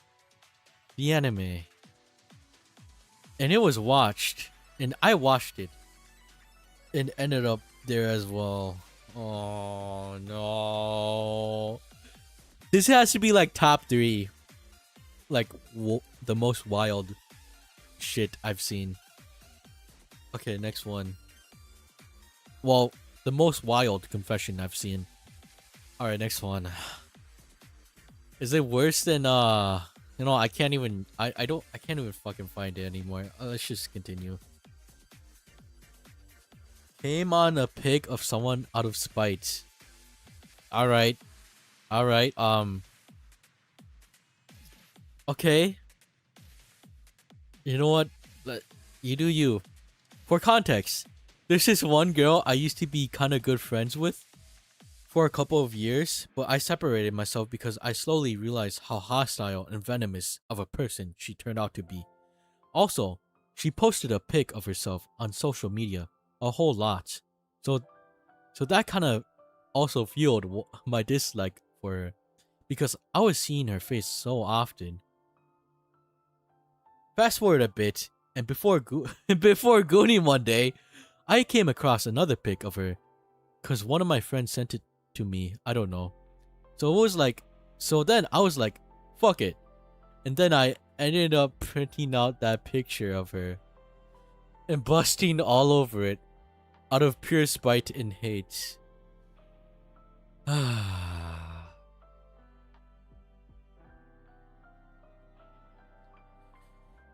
A: the anime, and it was watched, and I watched it, and ended up there as well. Oh no! This has to be like top 3, like the most wild shit I've seen. Okay, next one. Well, the most wild confession I've seen. Alright, next one. Is it worse than you know, I can't even I can't even fucking find it anymore. Let's just continue. Came on a pic of someone out of spite. Alright. Alright, okay. You know what? You do you. For context, there's this one girl I used to be kind of good friends with for a couple of years, but I separated myself because I slowly realized how hostile and venomous of a person she turned out to be. Also, she posted a pic of herself on social media a whole lot. So that kind of also fueled my dislike for her because I was seeing her face so often. Fast forward a bit, and before gooning one day, I came across another pic of her because one of my friends sent it to me. I don't know. So it was like, so then I was like, fuck it. And then I ended up printing out that picture of her and busting all over it out of pure spite and hate.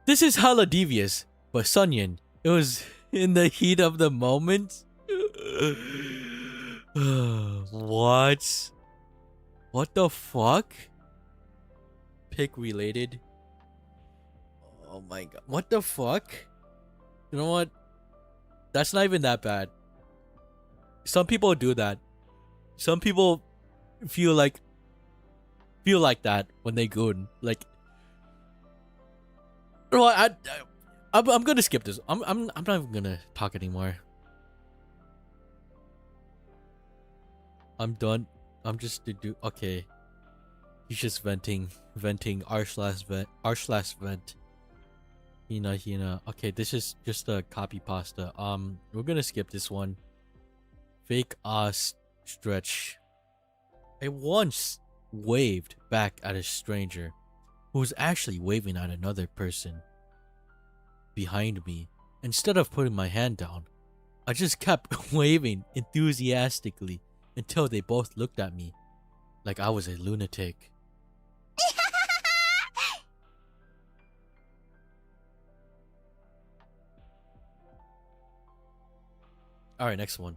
A: This is hella devious, but Sunyan, it was in the heat of the moment. What? What the fuck? Pick related. Oh my god. What the fuck? You know what? That's not even that bad. Some people do that. Some people feel like that when they goon. Like, you know what? I'm gonna skip this. I'm not even gonna talk anymore. I'm done. I'm just okay. He's just venting r/vent. Hina. Okay, this is just a copy pasta. We're gonna skip this one. Fake ass stretch. I once waved back at a stranger who was actually waving at another person behind me. Instead of putting my hand down, I just kept waving enthusiastically until they both looked at me like I was a lunatic. Alright, next one.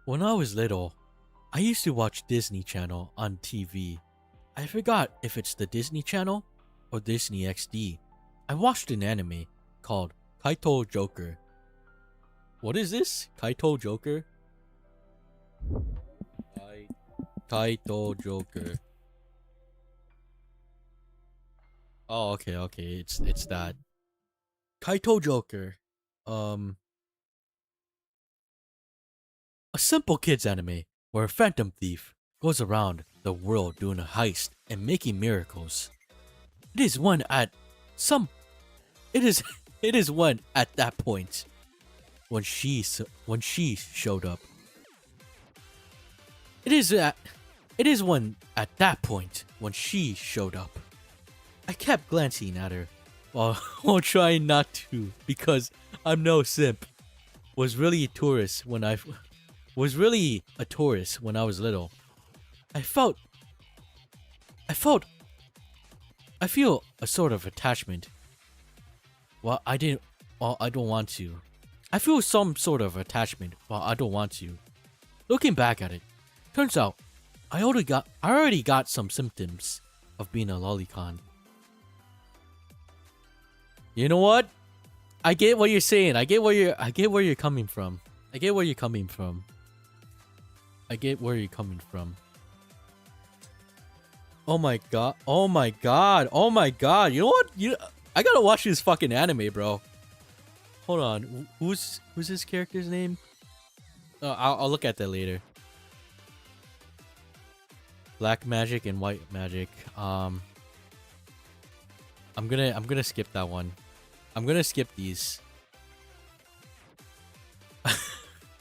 A: When I was little, I used to watch Disney Channel on TV. I forgot if it's the Disney Channel or Disney XD. I watched an anime called Kaito Joker. What is this? Kaito Joker? Kaito Joker. Oh, okay. It's that. Kaito Joker. A simple kids anime where a phantom thief goes around the world doing a heist and making miracles. It is one at that point when she showed up. It is one at that point when she showed up. I kept glancing at her while trying not to because I'm no simp. Was really a tourist when I was little. I feel a sort of attachment. I don't want to. I feel some sort of attachment while I don't want to. Looking back at it, turns out I already got some symptoms of being a lolicon. You know what? I get what you're saying. I get where you're coming from. Oh my god. You know what? I gotta watch this fucking anime, bro. Hold on. Who's his character's name? Oh, I'll look at that later. Black magic and white magic. I'm gonna skip that one. I'm gonna skip these.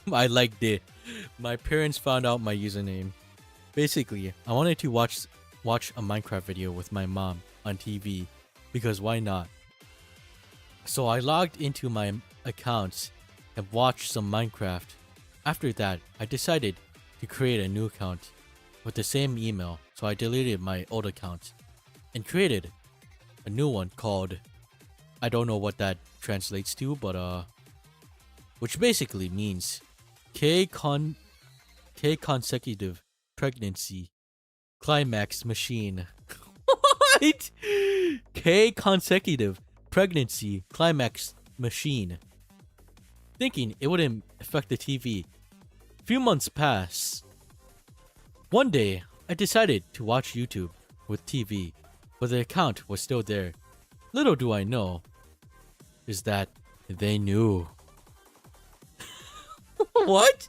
A: I liked it. My parents found out my username. Basically, I wanted to watch a Minecraft video with my mom on TV because why not? So I logged into my accounts and watched some Minecraft. After that, I decided to create a new account with the same email, so I deleted my old account and created a new one called, I don't know what that translates to, but which basically means K consecutive pregnancy climax machine. What? K consecutive pregnancy climax machine. Thinking it wouldn't affect the TV. Few months pass. One day, I decided to watch YouTube with TV, but the account was still there. Little do I know is that they knew. What?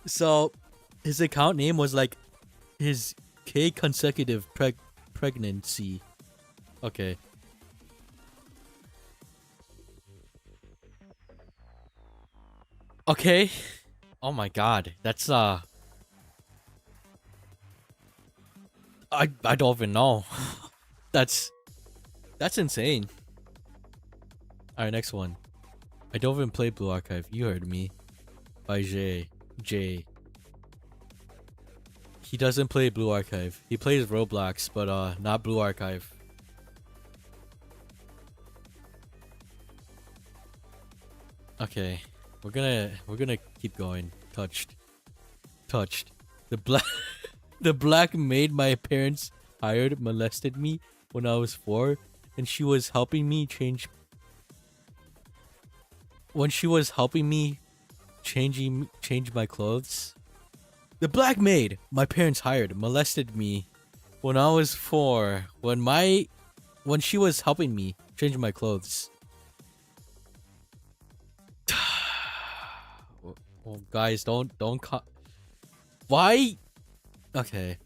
A: So, his account name was like his K consecutive pregnancy. Okay. Okay. Oh my god. That's I don't even know. That's insane. Alright, next one. I don't even play Blue Archive. You heard me. By J. He doesn't play Blue Archive. He plays Roblox, but not Blue Archive. Okay. We're gonna keep going. Touched. The black maid my parents hired molested me when I was 4, and she was helping me change my clothes. The black maid my parents hired molested me when I was 4 when she was helping me change my clothes. Well, guys, don't why? Okay.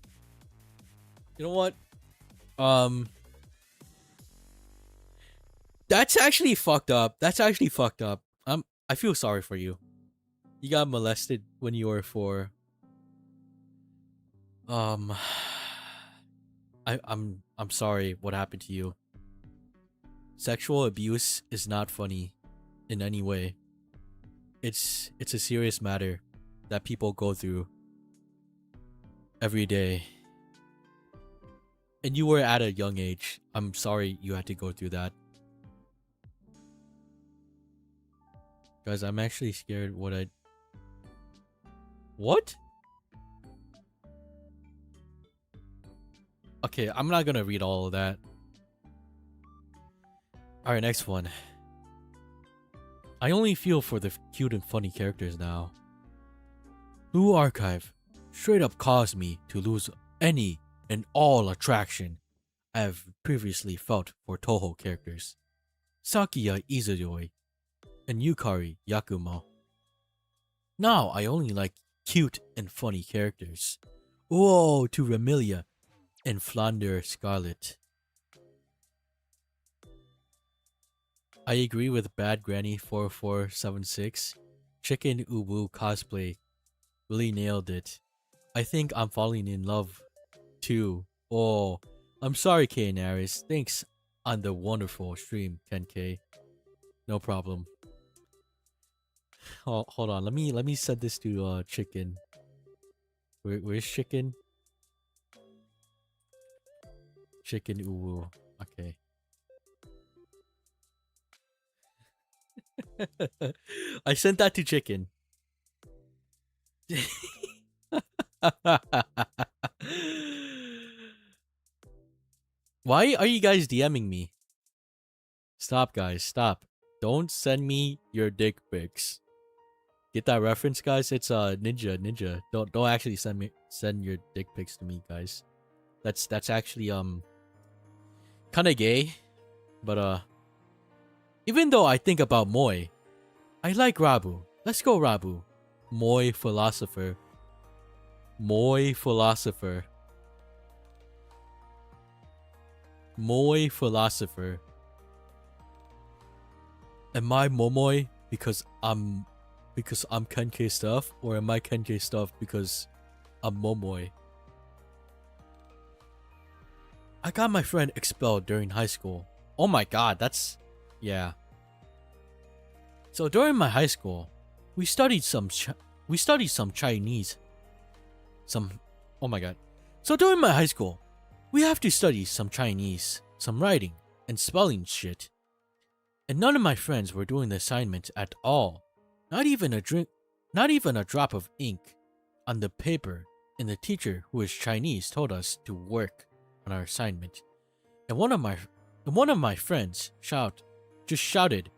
A: You know what? That's actually fucked up. I feel sorry for you. You got molested when you were 4. I'm sorry what happened to you. Sexual abuse is not funny in any way. It's a serious matter that people go through every day. And you were at a young age. I'm sorry you had to go through that. Guys, I'm actually scared What? Okay, I'm not gonna read all of that. Alright, next one. I only feel for the cute and funny characters now. Blue Archive straight up caused me to lose any and all attraction I have previously felt for Toho characters. Sakiya Izudoi and Yukari Yakumo. Now I only like cute and funny characters. Whoa to Remilia and Flounder Scarlet. I agree with Bad Granny 4476. Chicken Uwu cosplay really nailed it. I think I'm falling in love too. Oh, I'm sorry, K and Aris. Thanks on the wonderful stream, KenK. No problem. Oh, hold on. Let me send this to Chicken. Where's Chicken? Chicken Uwu. Okay. I sent that to Chicken. Why are you guys DMing me? Stop, guys. Stop. Don't send me your dick pics. Get that reference, guys? It's ninja. Don't actually send your dick pics to me, guys. That's actually kind of gay. But even though I think about Moy, I like Rabu. Let's go Rabu. Moy philosopher. Moy philosopher. Moy philosopher. Am I Momoy because I'm KenKStuff, or am I KenKStuff because I'm Momoy? I got my friend expelled during high school. Oh my god, that's... yeah. So during my high school, we studied some Chinese. Oh my god. So during my high school, we have to study some Chinese, some writing, and spelling shit. And none of my friends were doing the assignment at all. Not even a drop of ink on the paper. And the teacher, who is Chinese, told us to work on our assignment. And one of my friends just shouted,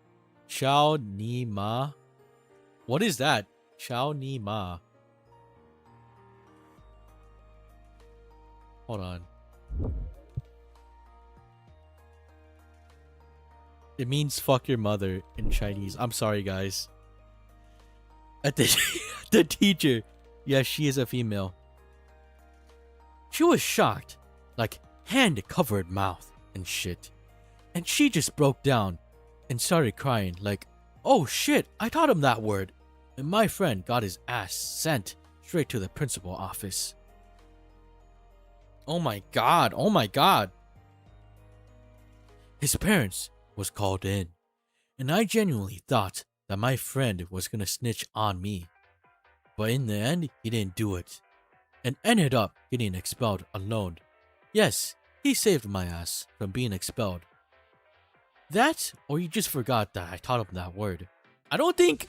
A: "Xiao Ni Ma." What is that? Xiao Ni Ma. Hold on. It means fuck your mother in Chinese. I'm sorry, guys. At the teacher, yes, she is a female. She was shocked, like hand-covered mouth and shit. And she just broke down and started crying like, "Oh shit, I taught him that word." And my friend got his ass sent straight to the principal office. Oh my god, oh my god. His parents was called in, and I genuinely thought that my friend was gonna snitch on me. But in the end, he didn't do it, and ended up getting expelled alone. Yes, he saved my ass from being expelled. That, or you just forgot that I taught him that word. I don't think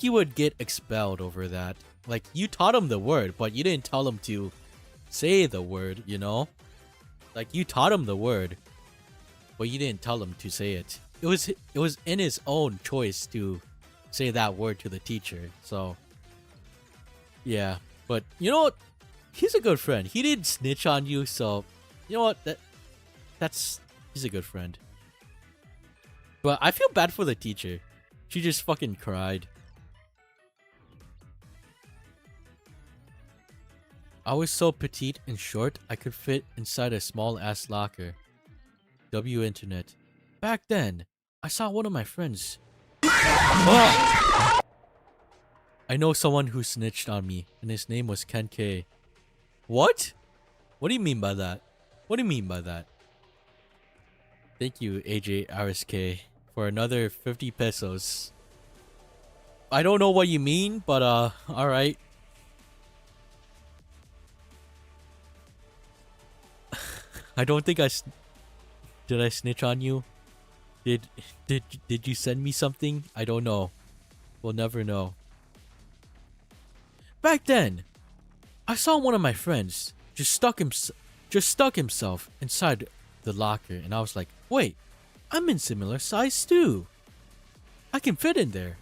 A: you would get expelled over that. Like, you taught him the word, but you didn't tell him to say the word, you know? Like, you taught him the word, but you didn't tell him to say it. It was in his own choice to say that word to the teacher. So, yeah. But, you know what? He's a good friend. He didn't snitch on you, so, you know what? He's a good friend. But I feel bad for the teacher. She just fucking cried. I was so petite and short, I could fit inside a small ass locker. W internet. Back then, I saw one of my friends. Oh! I know someone who snitched on me, and his name was Ken K. What? What do you mean by that? What do you mean by that? Thank you, AJ RSK, for another 50 pesos. I don't know what you mean, but alright. I don't think did I snitch on you? Did you send me something? I don't know. We'll never know. Back then, I saw one of my friends just stuck himself inside the locker, and I was like, wait, I'm in similar size too. I can fit in there.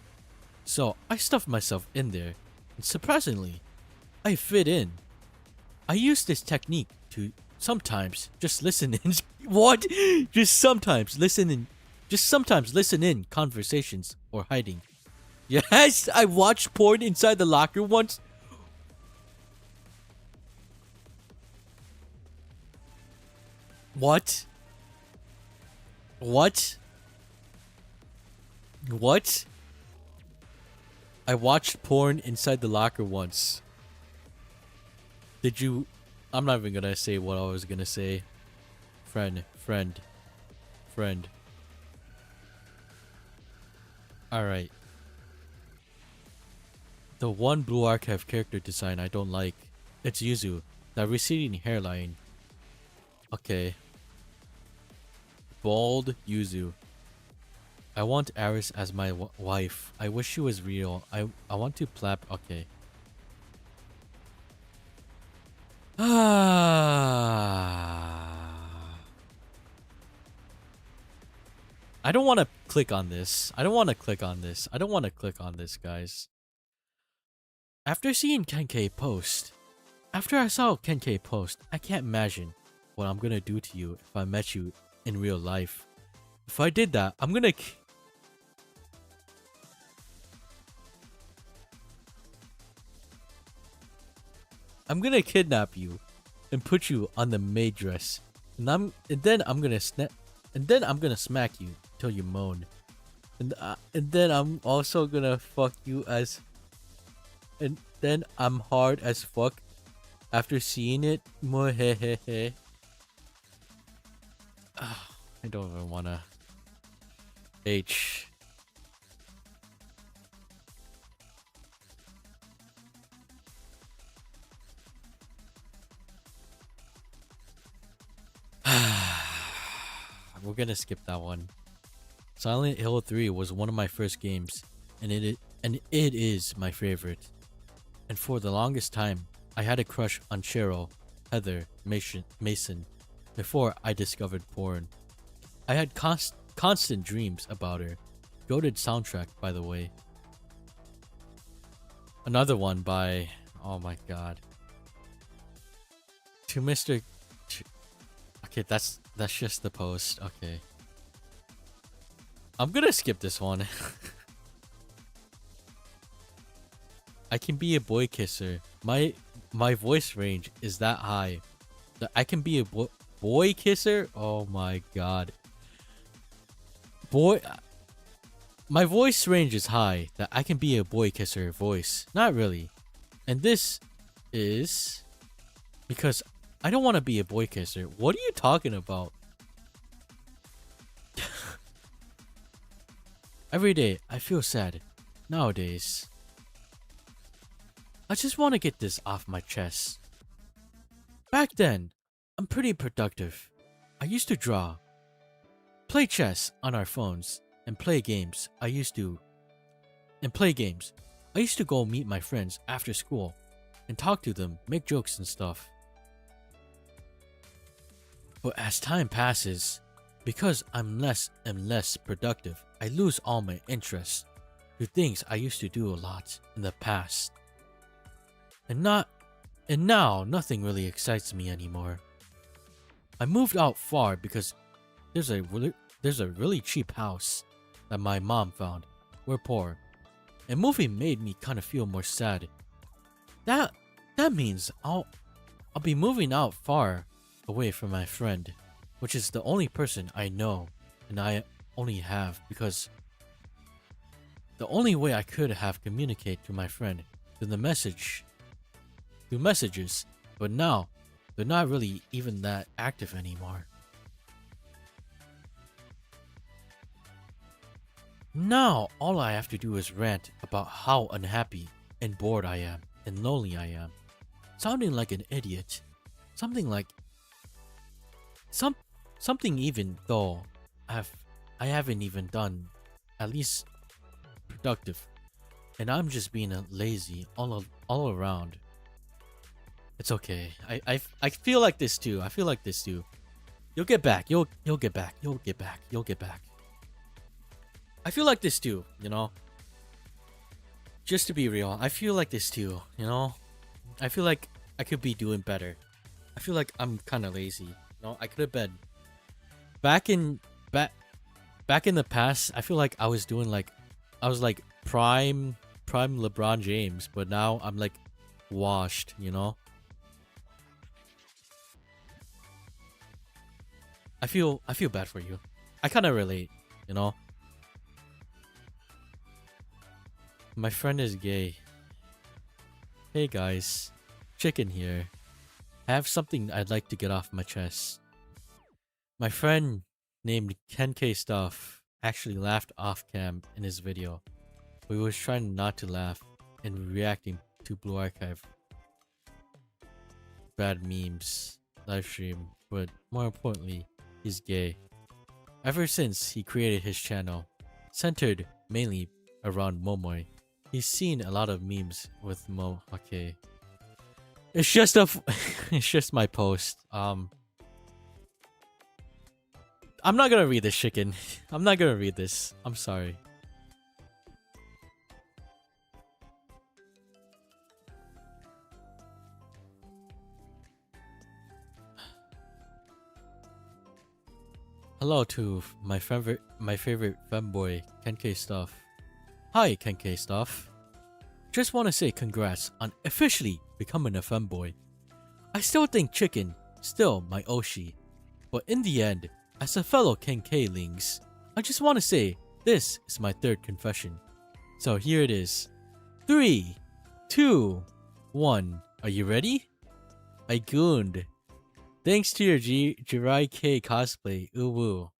A: So I stuffed myself in there, and surprisingly, I fit in. I use this technique to sometimes just listen in. What? Just sometimes listen in conversations or hiding. Yes, I watched porn inside the locker once. What? What? What? I watched porn inside the locker once. Did you... I'm not even gonna say what I was gonna say. Friend. Alright. The one Blue Archive character design I don't like. It's Yuzu. That receding hairline. Okay. Bald Yuzu. I want Aris as my wife. I wish she was real. I want to plap. Okay. I don't want to click on this. I don't want to click on this, guys. After seeing KenK post, after I saw KenK post, I can't imagine what I'm gonna do to you if I met you in real life. If I did that, I'm gonna kidnap you and put you on the maid dress. And then I'm gonna smack you till you moan. And then I'm also gonna fuck you as, and then I'm hard as fuck after seeing it. Mohehehe. I don't even wanna. H. We're gonna skip that one. Silent Hill 3 was one of my first games, and it is my favorite. And for the longest time, I had a crush on Cheryl, Heather, Mason, before I discovered porn. I had constant dreams about her. Goated soundtrack, by the way. Another one by, oh my god. To Mr. Okay, that's just the post. Okay. I'm gonna skip this one. I can be a boy kisser. My voice range is that high that I can be a boy kisser. Oh my god. My voice range is high that I can be a boy kisser voice. Not really. And this is because I don't want to be a boy kisser. What are you talking about? Every day I feel sad. Nowadays, I just want to get this off my chest. Back then, I'm pretty productive. I used to draw, play chess on our phones, and play games. I used to go meet my friends after school and talk to them, make jokes and stuff. But as time passes, because I'm less and less productive, I lose all my interest to things I used to do a lot in the past. And now nothing really excites me anymore. I moved out far because there's a really cheap house that my mom found. We're poor. And moving made me kind of feel more sad. That means I'll be moving out far away from my friend, which is the only person I know and I only have, because the only way I could have communicate to my friend through messages, but now they're not really even that active anymore. Now all I have to do is rant about how unhappy and bored I am and lonely I am, sounding like an idiot. Something even though I haven't even done at least productive, and I'm just being a lazy all around. It's okay. I feel like this too. You'll get back. You'll get back. You'll get back. You'll get back. I feel like this too, you know? Just to be real, I feel like this too, you know? I feel like I could be doing better. I feel like I'm kind of lazy. You know, I could have been back in the past. I feel like I was like prime LeBron James, but now I'm like washed, you know? I feel bad for you. I kind of relate, you know? My friend is gay. Hey guys, Chicken here. I have something I'd like to get off my chest. My friend named KenKStuff actually laughed off cam in his video. But he was trying not to laugh and reacting to Blue Archive bad memes live stream, but more importantly, he's gay. Ever since he created his channel, centered mainly around Momoy, he's seen a lot of memes with Okay, it's just it's just my post. I'm not gonna read this, Chicken. I'm not gonna read this. I'm sorry. Hello to my favorite femboy, KenKStuff. Hi, KenKStuff. Just want to say congrats on officially becoming a femboy. I still think chicken still my Oshi, but in the end, as a fellow KenK-lings, I just want to say this is my third confession. So here it is. 3, 2, 1. Are you ready? I gooned. Thanks to your Jirai K cosplay, uwu.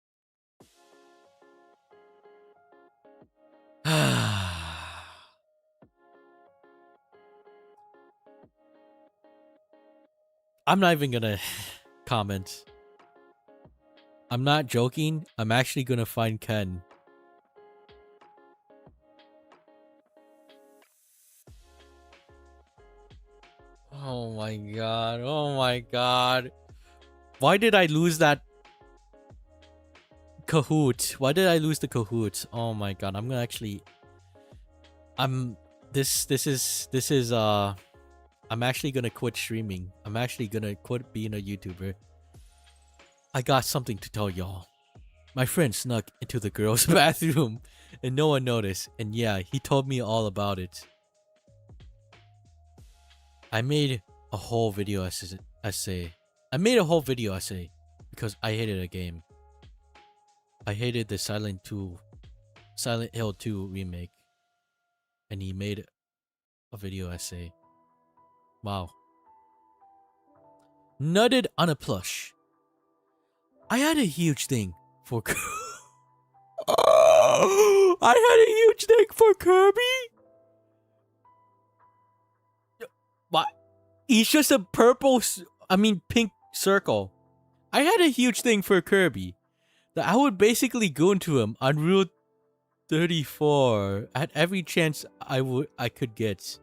A: I'm not even gonna comment. I'm not joking. I'm actually gonna find Ken. Oh my god. Oh my god. Why did I lose that Kahoot? Why did I lose the Kahoot? Oh my god. I'm gonna actually I'm actually gonna quit streaming. I'm actually gonna quit being a YouTuber. I got something to tell y'all. My friend snuck into the girls' bathroom and no one noticed. And yeah, he told me all about it. I made a whole video essay. I made a whole video essay because I hated a game. I hated the Silent Hill 2 remake. And he made a video essay. Wow. Nutted on a plush. I had a huge thing for I had a huge thing for Kirby? What? He's just a pink circle. I had a huge thing for Kirby. That I would basically go into him on Rule 34 at every chance I could get.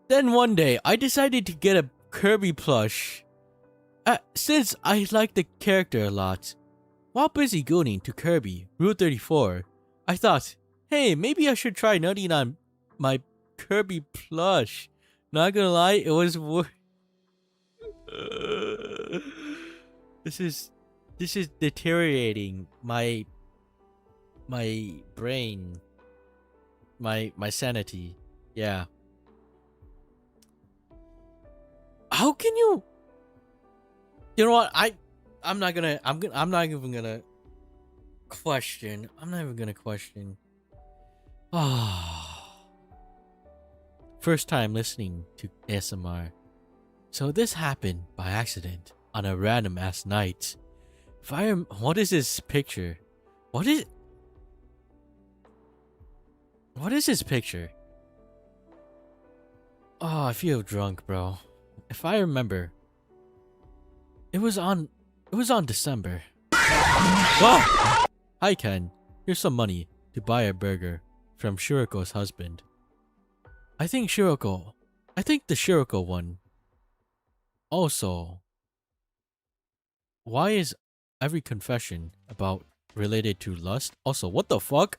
A: Then one day, I decided to get a Kirby plush. Since I like the character a lot. While busy gooning to Kirby, Route 34, I thought, hey, maybe I should try nutting on my Kirby plush. Not gonna lie, it was This is deteriorating my brain, my sanity. Yeah. How can you? You know what? I'm not even gonna question. First time listening to ASMR. So this happened by accident on a random ass night. What is this picture? What is this picture? Oh, I feel drunk, bro. If I remember, it was on December. Oh! Hi Ken, here's some money to buy a burger from Shiriko's husband. I think the Shiriko one. Also, why is every confession about related to lust? Also, what the fuck?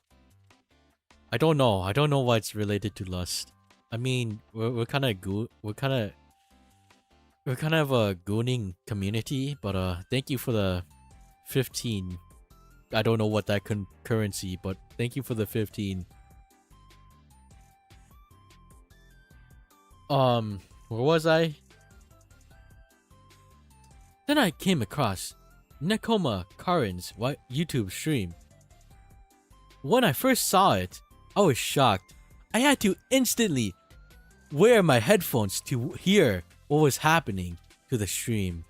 A: I don't know why it's related to lust. I mean, we're kind of a gooning community, but thank you for the 15. I don't know what that currency, but thank you for the 15. Where was I? Then I came across Nekoma Karin's YouTube stream. When I first saw it, I was shocked. I had to instantly wear my headphones to hear what was happening to the stream.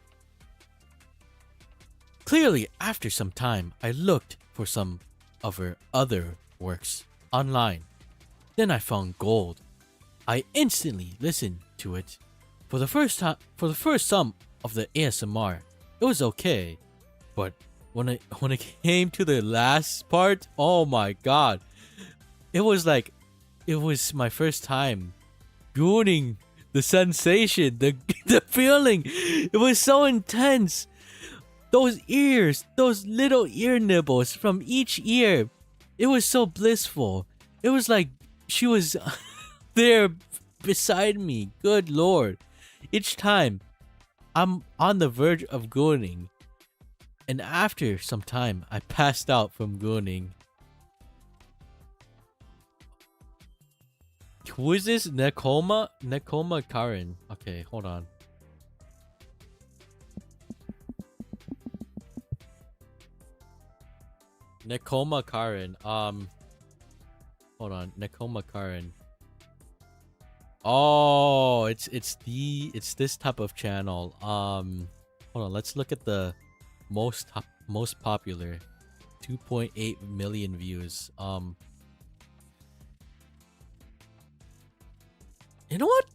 A: Clearly, after some time, I looked for some of her other works online. Then I found gold. I instantly listened to it. For the first sum of the ASMR, it was okay. But when it came to the last part, oh my god. It was my first time gooning. The sensation, the feeling, it was so intense. Those ears, those little ear nibbles from each ear, it was so blissful. It was like she was there beside me. Good lord. Each time I'm on the verge of gooning, And after some time, I passed out from gooning. Who is this? Nekoma Karen. Okay, hold on. Nekoma Karen. Hold on. Nekoma Karen. Oh, it's this type of channel. Hold on. Let's look at the most popular. 2.8 million views. You know what?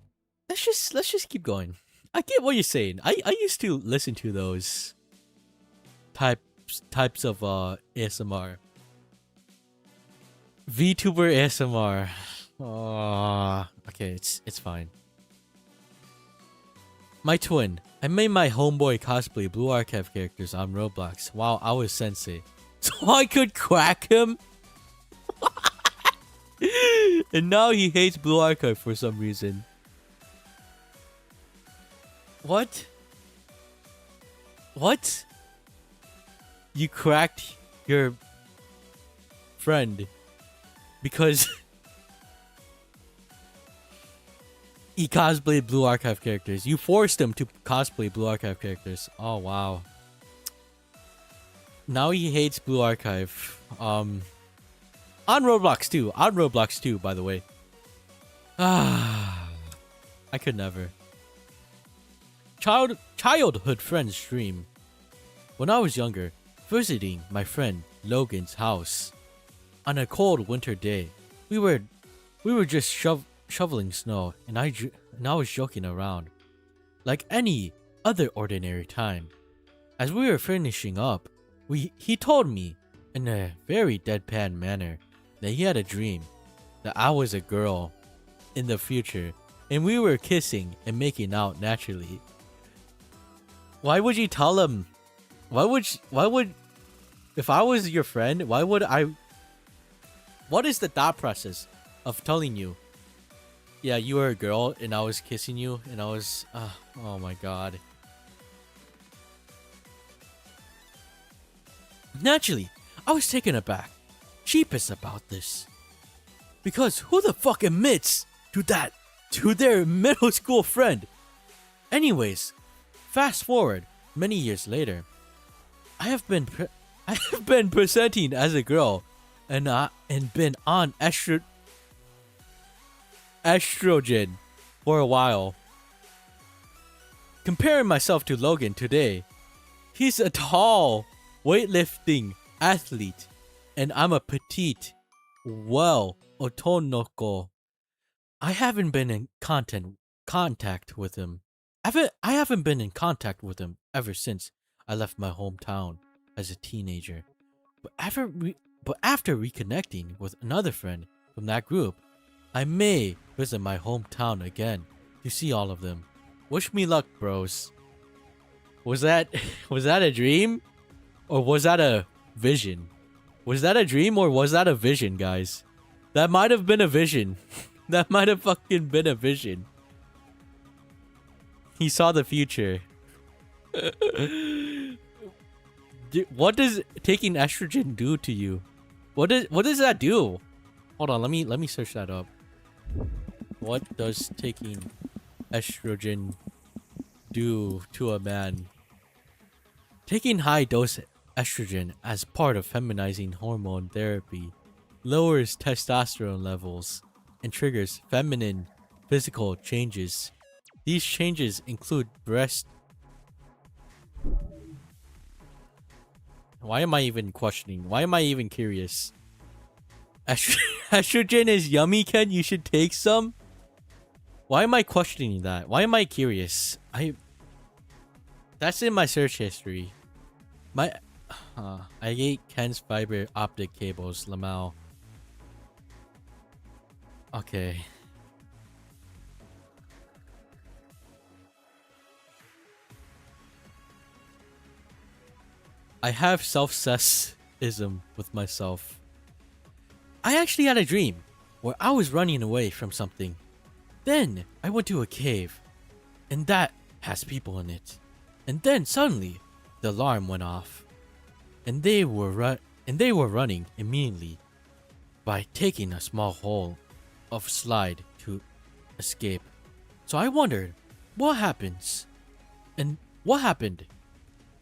A: Let's just keep going. I get what you're saying. I used to listen to those types of ASMR. VTuber ASMR. Oh, okay, it's fine. My twin. I made my homeboy cosplay Blue Archive characters on Roblox while I was sensei, so I could crack him. And now he hates Blue Archive for some reason. What? What? You cracked your friend because he cosplayed Blue Archive characters. You forced him to cosplay Blue Archive characters. Oh wow. Now he hates Blue Archive. On Roblox too. On Roblox too, by the way. Ah, I could never. Childhood friends stream. When I was younger, visiting my friend Logan's house on a cold winter day, we were just shoveling snow, and I was joking around like any other ordinary time. As we were finishing up, he told me in a very deadpan manner that he had a dream that I was a girl in the future and we were kissing and making out naturally. Why would you tell him? Why would if I was your friend, why would I? What is the thought process of telling you, yeah, you were a girl and I was kissing you and I was oh my god. Naturally, I was taken aback, sheepish about this. Because who the fuck admits to that to their middle school friend? Anyways, fast forward many years later, I have been presenting as a girl and been on estrogen for a while. Comparing myself to Logan today, he's a tall weightlifting athlete and I'm a petite, well, otonoko. I haven't been in contact with him. I haven't been in contact with him ever since I left my hometown as a teenager. But after reconnecting with another friend from that group, I may visit my hometown again to see all of them. Wish me luck, bros. Was that a dream? Or was that a vision? Was that a dream or was that a vision, guys? That might have been a vision. That might have fucking been a vision. He saw the future. What does taking estrogen do to you? What does that do? Hold on, let me search that up. What does taking estrogen do to a man? Taking high dose estrogen as part of feminizing hormone therapy lowers testosterone levels and triggers feminine physical changes. These changes include breast. Why am I even questioning? Why am I even curious? Estrogen is yummy, Ken. You should take some. Why am I questioning that? Why am I curious? That's in my search history. I ate Ken's fiber optic cables, Lamau. Okay. I have self-cessism with myself. I actually had a dream where I was running away from something. Then I went to a cave, and that has people in it. And then suddenly, the alarm went off. and they were running immediately by taking a small hole of slide to escape. So I wondered, what happens? And what happened?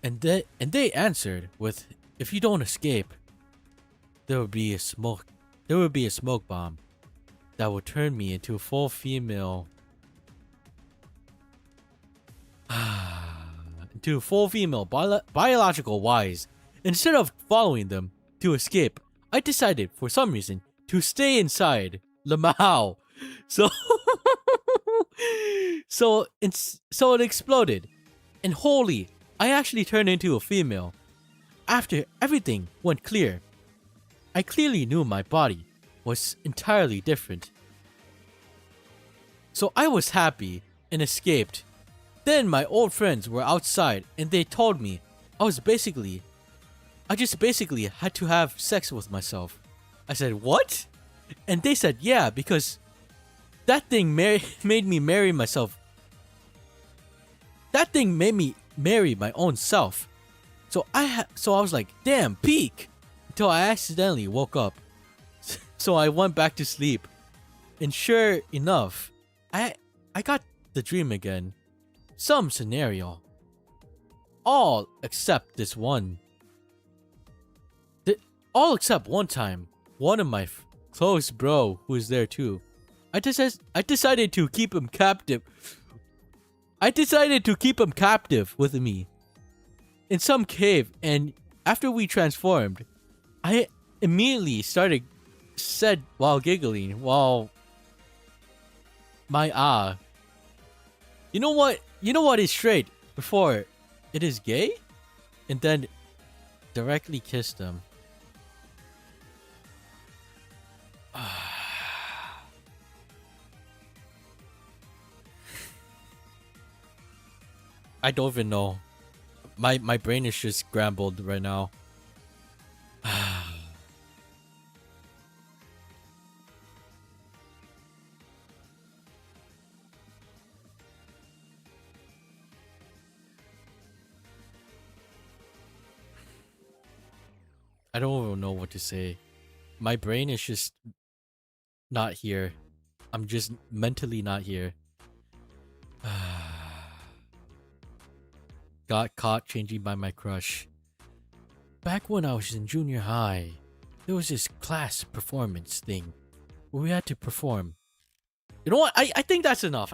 A: And they answered with, if you don't escape, there will be a smoke bomb that will turn me into a full female biological wise. Instead of following them to escape, I decided for some reason to stay inside Lamau. So so it exploded. And holy, I actually turned into a female. After everything went clear, I clearly knew my body was entirely different. So I was happy and escaped. Then my old friends were outside and they told me I just basically had to have sex with myself. I said, what? And they said, yeah, because that thing made me marry myself. That thing made me marry my own self. So I was like, damn, peak. Until I accidentally woke up. So I went back to sleep. And sure enough, I got the dream again. Some scenario. All except this one. All except one time, one of my close bro who was there too. I decided to keep him captive. I decided to keep him captive with me in some cave, and after we transformed, I immediately said while giggling, while my you know what is straight before it is gay, and then directly kissed him. I don't even know. My brain is just scrambled right now. I don't even know what to say. My brain is just not here. I'm just mentally not here. Got caught changing by my crush. Back when I was in junior high, there was this class performance thing where we had to perform. You know what? I think that's enough.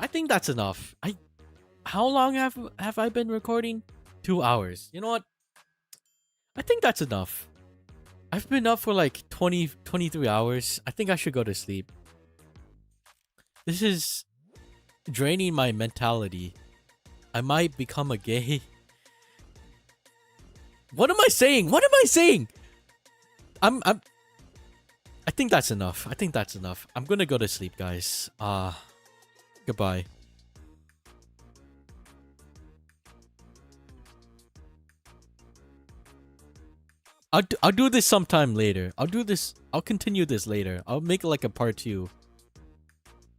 A: How long have I been recording? 2 hours. You know what? I think that's enough. I've been up for like 23 hours. I think I should go to sleep. This is draining my mentality. I might become a gay. What am I saying? I think that's enough. I'm gonna go to sleep, guys. Goodbye. I'll do this sometime later. I'll continue this later. I'll make like a part 2.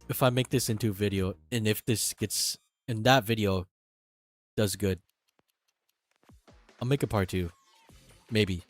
A: If I make this into a video, and if that video does good, I'll make a part 2. Maybe.